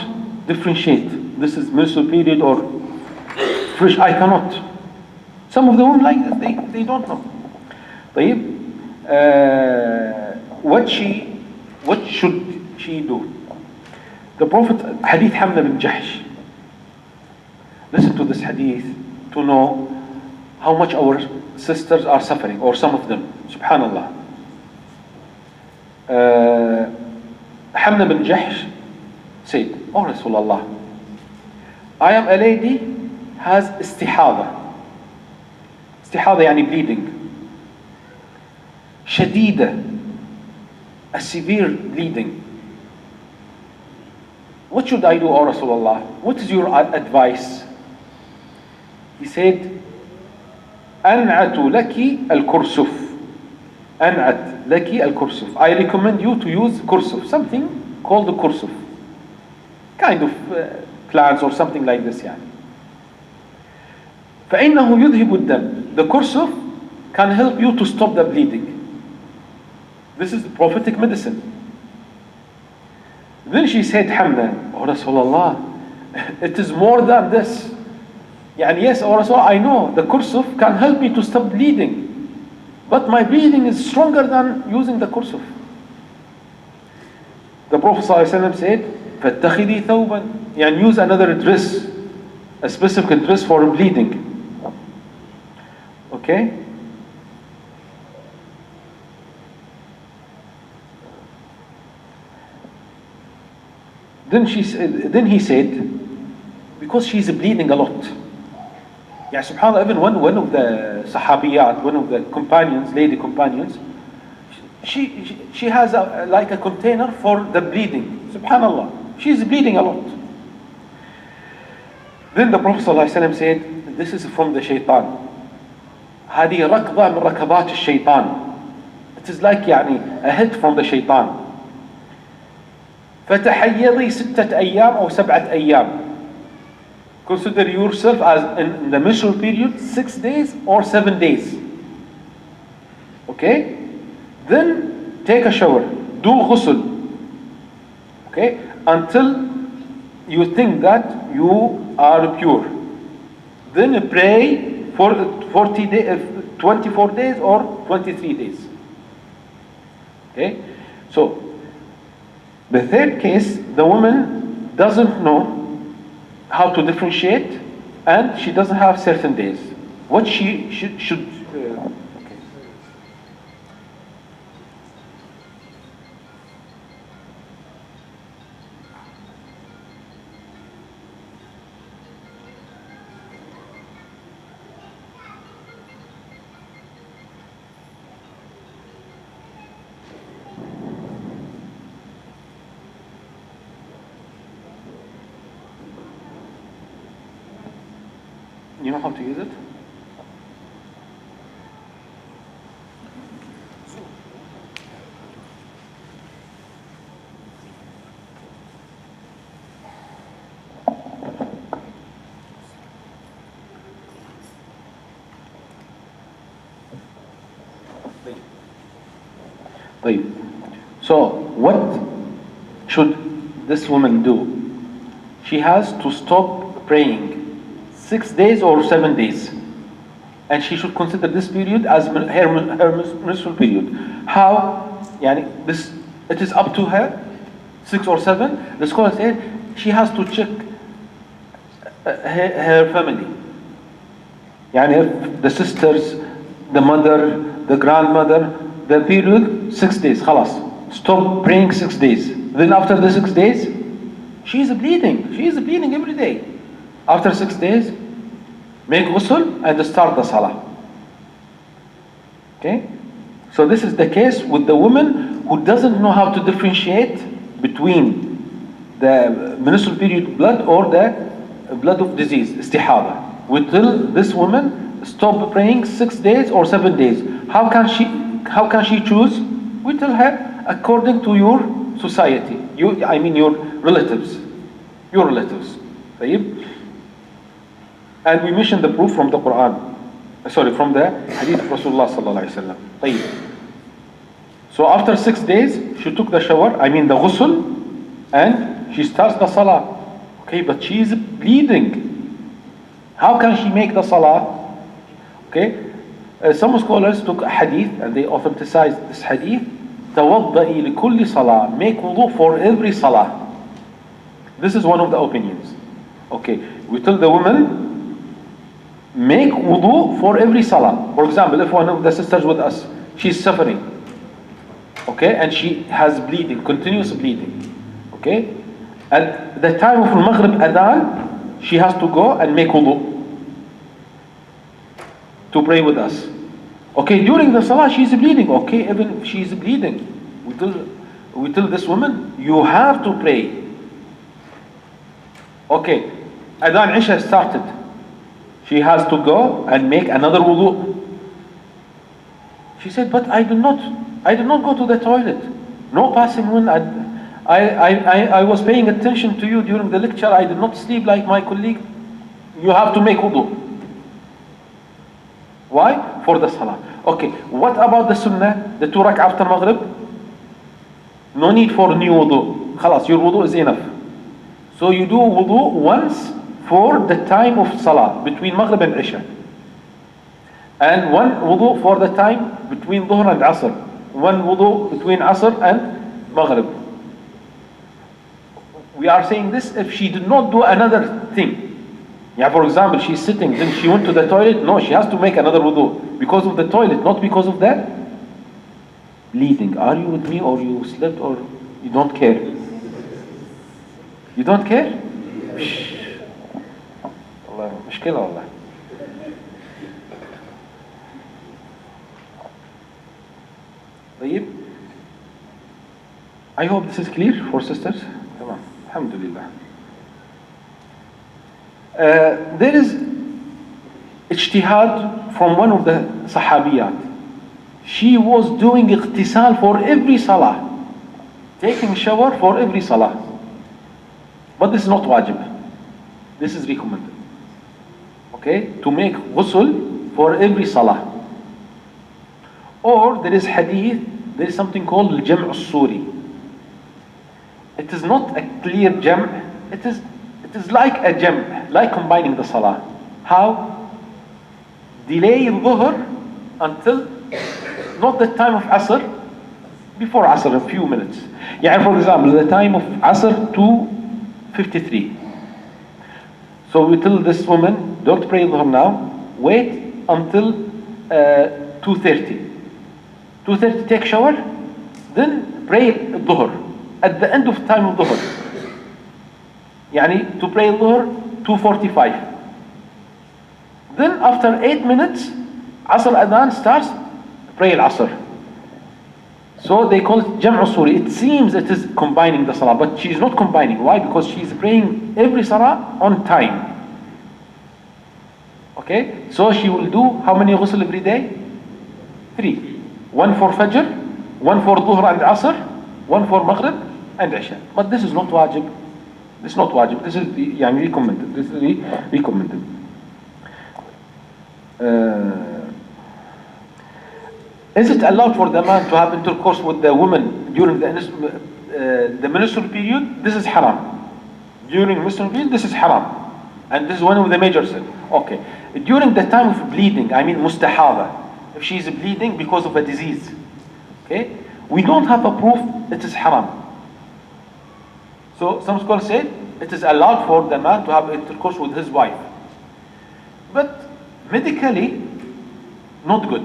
[SPEAKER 1] differentiate. This is menstrual period or fresh. I cannot. Some of the women like that, they don't know. What should she do? The Prophet, Hadith Hamna bin Jahsh. Listen to this hadith to know how much our sisters are suffering, or some of them. Subhanallah. Hamna bin Jahsh said, "Oh Rasulullah, I am a lady has istihada. Istihada yani bleeding. Shadida, a severe bleeding. What should I do, O Rasulullah? What is your advice?" He said, أنعت لك الكرسف. أنعت لك الكرسف. I recommend you to use kursuf, something called the kursuf. Kind of plants or something like this يعني. فإنه يذهب الدم. The kursuf can help you to stop the bleeding. This is the prophetic medicine. Then she said, Hamna, Oh Rasulullah, it is more than this. Yani yes, O Rasulullah, I know the kursuf can help me to stop bleeding. But my bleeding is stronger than using the kursuf. The Prophet ﷺ said, فَاتَّخِذِي ثَوْبًا. Yani use another dress, a specific dress for bleeding. Okay? Then he said, because she's bleeding a lot. Yeah, subhanAllah, even one of the sahabiyat, one of the companions, lady companions, she has like a container for the bleeding. Subhanallah, she's bleeding a lot. Then the Prophet ﷺ said, this is from the shaitan. هذه ركضة من ركضات الشيطان. It is like يعني a hit from the shaitan. فتحيضي 6 أيام أو 7 أيام. Consider yourself as in the menstrual period 6 days or 7 days. Okay? Then take a shower. Do ghusl. Okay? Until you think that you are pure. Then pray for 40 days, 24 days or 23 days. Okay? So, the third case, the woman doesn't know how to differentiate, and she doesn't have certain days. What she should okay. You know how to use it? So what should this woman do? She has to stop praying 6 days or 7 days. And she should consider this period as her menstrual period. How? Yani this, it is up to her, 6 or 7. The scholar said she has to check her family. Yani the sisters, the mother, the grandmother, the period 6 days. Khalas. Stop praying 6 days. Then after the 6 days, she is bleeding. She is bleeding every day. After 6 days, make ghusl and start the salah. Okay? So this is the case with the woman who doesn't know how to differentiate between the menstrual period blood or the blood of disease, istihada. We tell this woman stop praying 6 days or 7 days. How can she choose? We tell her according to your society. Your relatives. Your relatives. طيب? And we mentioned the proof from the Quran. From the hadith of Rasulullah sallallahu alaihi wasallam. طيب. So after 6 days, she took the shower, the ghusl, and she starts the salah. Okay, but she is bleeding. How can she make the salah? Okay, some scholars took a hadith and they authenticized this hadith. توضئي لكل صلاة. Make wudu for every salah. This is one of the opinions. Okay, we tell the woman, make wudu for every salah. For example, if one of the sisters with us, she's suffering. Okay, and she has bleeding, continuous bleeding. Okay, at the time of Maghrib Adhan, she has to go and make wudu to pray with us. Okay, during the salah she's bleeding. Okay, even if she's bleeding, we tell this woman, you have to pray. Okay, Adhan Isha started. She has to go and make another wudu. She said, but I did not go to the toilet. No passing when I was paying attention to you during the lecture. I did not sleep like my colleague. You have to make wudu. Why? For the salah. Okay, what about the sunnah? The 2 rak'ah after Maghrib? No need for new wudu. Khalas, your wudu is enough. So you do wudu once for the time of salah, between Maghrib and Isha. And one wudu for the time between Dhuhr and Asr. One wudu between Asr and Maghrib. We are saying this if she did not do another thing. Yeah, for example, she's sitting, then she went to the toilet. No, she has to make another wudu because of the toilet, not because of the bleeding. Are you with me, or you slept, or you don't care? You don't care? Allah, مشكلة والله. طيب. I hope this is clear for sisters. Come on, alhamdulillah. There is ijtihad from one of the sahabiyat. She was doing ightisal for every salah, taking shower for every salah. But this is not wajib. This is recommended. Okay, to make ghusl for every salah. Or there is hadith, there is something called al-jam' al-suri. It is not a clear jam', it is like a jam', like combining the salah. How? Delay dhuhr until not the time of asr, before asr, a few minutes. Yeah, for example, the time of asr 2:53. So we tell this woman, don't pray dhuhr now, wait until 2:30. 2:30 take shower, then pray dhuhr at the end of time of dhuhr. Yani to pray dhuhr 2:45. Then after 8 minutes, Asr Adhan starts, pray al-Asr. So they call it Jam' al-Suri. It seems it is combining the salah, but she is not combining. Why? Because she is praying every salah on time. Okay? So she will do how many ghusl every day? 3. 1 for Fajr, 1 for Dhuhr and Asr, 1 for Maghrib and Isha. But this is not wajib. This is not wajib. This is recommended. This is recommended. Is it allowed for the man to have intercourse with the woman during the menstrual period? This is haram. During menstrual period, this is haram. And this is one of the major sins. Okay. During the time of bleeding, I mean mustahada, if she is bleeding because of a disease, okay, we don't have a proof it is haram. So some scholars say it is allowed for the man to have intercourse with his wife. But medically, not good.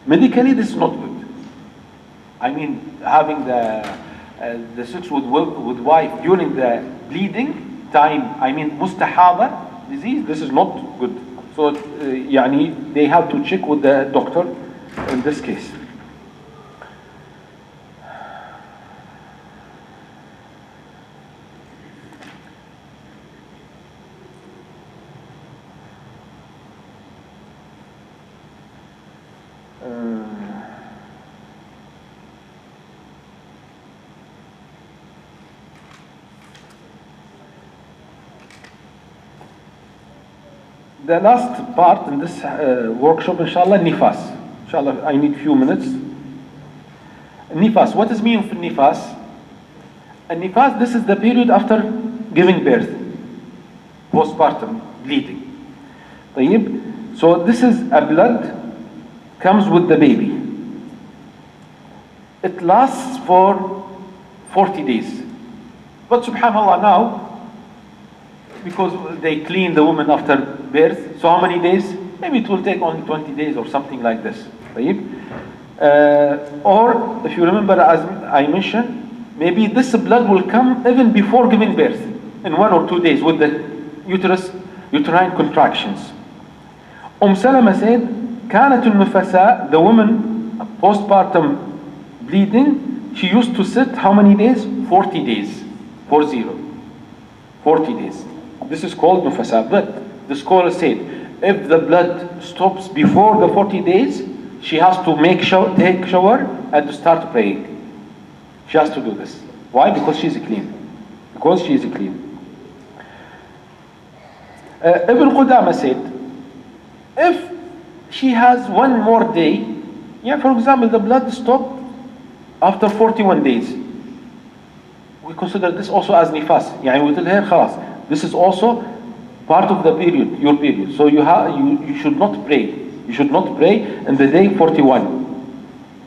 [SPEAKER 1] Medically, this is not good. I mean, having the sex with wife during the bleeding time, I mean mustahada disease, this is not good. So they have to check with the doctor in this case. The last part in this workshop, inshallah, nifas. Inshallah, I need few minutes. Nifas, what does mean for nifas? And nifas, this is the period after giving birth, postpartum, bleeding. طيب. So this is a blood comes with the baby. It lasts for 40 days. But subhanAllah now, because they clean the woman after birth, so how many days? Maybe it will take only 20 days or something like this. Or if you remember, as I mentioned, maybe this blood will come even before giving birth, in 1 or 2 days with the uterine contractions. Salama said, كانت النفساء, the woman postpartum bleeding, she used to sit how many days? 40 days. 40 days. This is called nufasa. But the scholar said, if the blood stops before the 40 days, she has to take shower and to start praying. She has to do this. Why? Because she is clean. Because she is clean. Ibn Qudama said, if she has one more day, for example, the blood stopped after 41 days, we consider this also as nifas. We tell her, khalas, this is also part of the period, your period. So you should not pray. You should not pray in the day 41.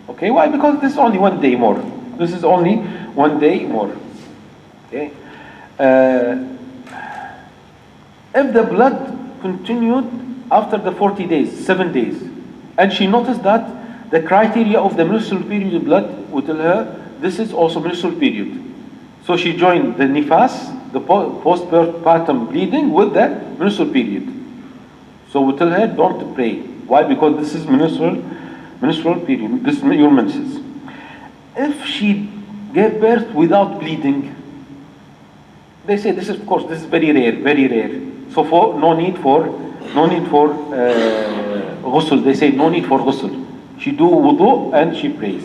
[SPEAKER 1] Okay, why? Because this is only 1 day more. This is only 1 day more. Okay. If the blood continued after the 40 days, 7 days, and she noticed that the criteria of the menstrual period blood would tell her this is also menstrual period. So she joined the nifas, the postpartum bleeding, with the menstrual period. So we tell her don't pray. Why? Because this is menstrual period. This is your menses. If she gave birth without bleeding, they say this is, of course, this is very rare, very rare. So no need for ghusl. They say no need for ghusl. She do wudhu and she prays.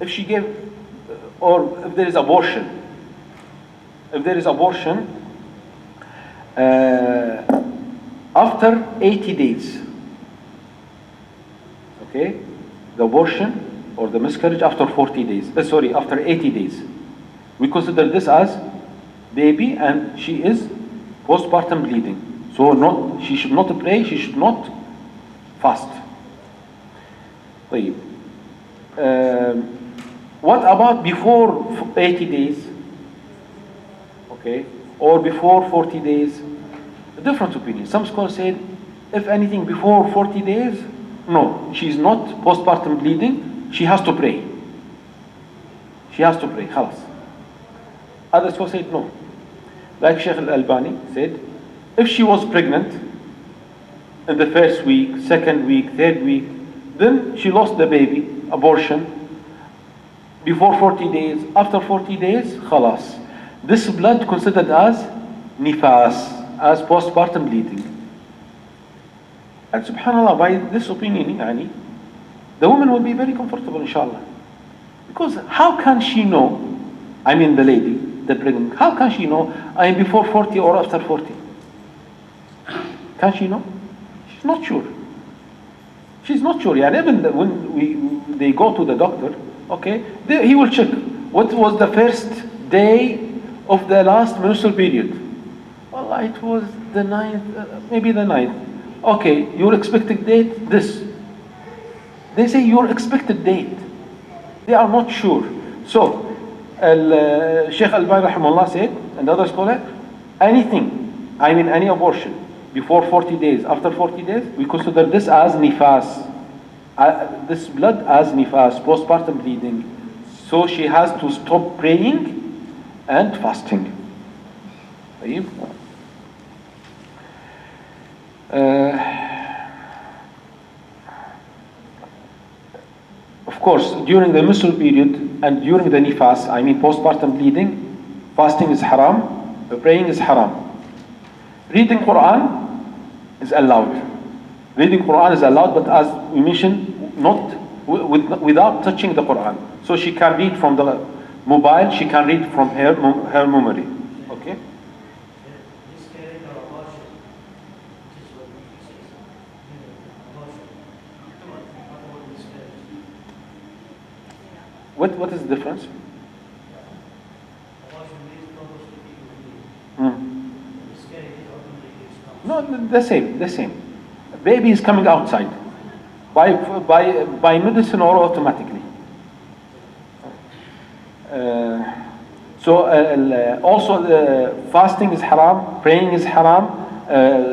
[SPEAKER 1] If she gave, or if there is abortion, after 80 days, okay, the abortion or the miscarriage after 40 days, after 80 days, we consider this as baby and she is postpartum bleeding. So she should not pray, she should not fast. What about before 80 days? Okay, or before 40 days? A different opinion. Some scholars said, if anything before 40 days, no, she's not postpartum bleeding, she has to pray. She has to pray, khalas. Other scholars said no. Like Sheikh Al-Albani said, if she was pregnant in the first week, second week, third week, then she lost the baby, abortion, before 40 days, after 40 days, khalas. This blood considered as nifas, as postpartum bleeding. And subhanAllah, by this opinion, the woman will be very comfortable, inshallah. Because how can she know, I mean the lady, the pregnant, how can she know I am before 40 or after 40? Can she know? She's not sure. She's not sure. And even when they go to the doctor, okay, he will check what was the first day of the last menstrual period. Well, it was the 9th, maybe the 9th. Okay, your expected date, this. They say your expected date. They are not sure. So, Sheikh Al-Albani rahimahullah said, another scholar, anything, I mean any abortion, before 40 days, after 40 days, we consider this as nifas. This blood as nifas, postpartum bleeding. So she has to stop praying and fasting. Of course, during the menstrual period and during the nifas, I mean postpartum bleeding, fasting is haram, praying is haram. Reading Quran is allowed. Reading Quran is allowed, but as we mentioned, not without touching the Quran. So she can read from the mobile, she can read from her memory. Okay? What is the difference? No, the same. Baby is coming outside by medicine or automatically. Also fasting is haram, praying is haram,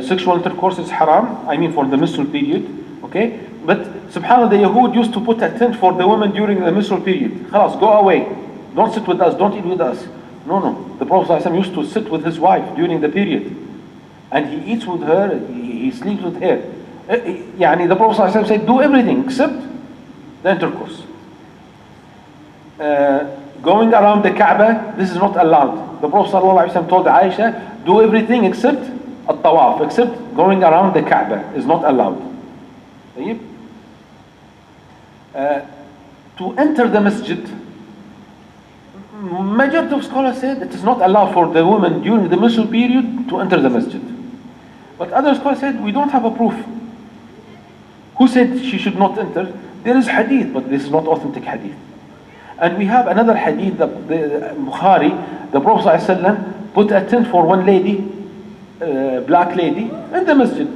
[SPEAKER 1] sexual intercourse is haram, I mean for the menstrual period, okay? But subhanAllah, the Yahud used to put a tent for the women during the menstrual period. Khalas, go away. Don't sit with us, don't eat with us. No. The Prophet ﷺ used to sit with his wife during the period. And he eats with her, he sleeps with her. The Prophet ﷺ said, do everything except the intercourse. Going around the Kaaba, this is not allowed. The Prophet ﷺ told Aisha, do everything except at-tawaf, except going around the Kaaba is not allowed. To enter the masjid, majority of scholars said it is not allowed for the woman during the menstrual period to enter the masjid. But other scholars said we don't have a proof. Who said she should not enter? There is hadith, but this is not authentic hadith. And we have another hadith, the Bukhari, the Prophet ﷺ put a tent for one lady, black lady, in the masjid.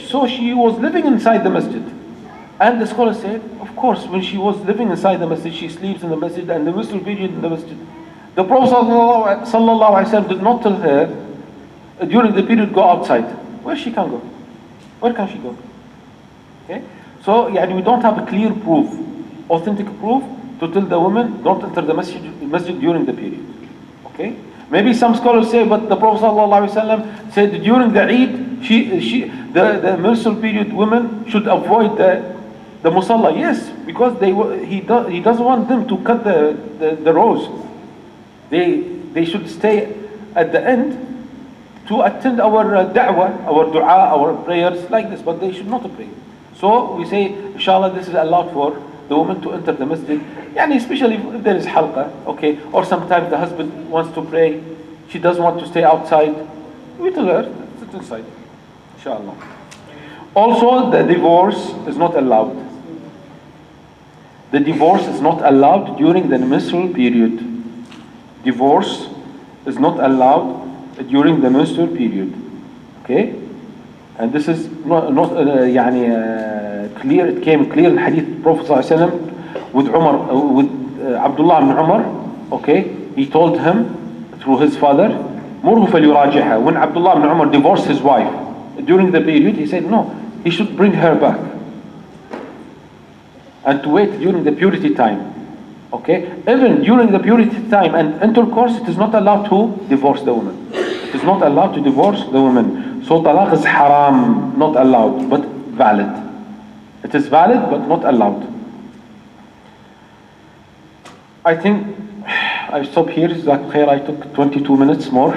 [SPEAKER 1] So she was living inside the masjid. And the scholar said, of course, when she was living inside the masjid, she sleeps in the masjid and the menstrual period in the masjid. The Prophet ﷺ did not tell her, during the period, go outside. Where she can go? Where can she go? Okay? So, we don't have a clear proof, authentic proof, to tell the woman, don't enter the masjid during the period. Okay? Maybe some scholars say, but the Prophet ﷺ said during the Eid, the menstrual period women should avoid the musalla. Yes, because he doesn't want them to cut the rows. They should stay at the end to attend our da'wah, our dua, our prayers like this, but they should not pray. So we say, inshallah, this is allowed for the woman to enter the masjid, especially if there is halqa, okay, or sometimes the husband wants to pray, she doesn't want to stay outside, we tell her, sit inside, inshallah. Also, the divorce is not allowed. The divorce is not allowed during the menstrual period. Divorce is not allowed during the menstrual period. Okay? And this is not clear. It came clear in Hadith Prophet ﷺ with Abdullah ibn Umar. Okay? He told him through his father, مُرْهُ فَلْيُرَاجِعَهَا. When Abdullah ibn Umar divorced his wife during the period, he said, no, he should bring her back. And to wait during the purity time. Okay? Even during the purity time and intercourse, it is not allowed to divorce the woman. It is not allowed to divorce the woman. So talaq is haram, not allowed, but valid. It is valid, but not allowed. I think I stop here. Jazakallah khair. I took 22 minutes more.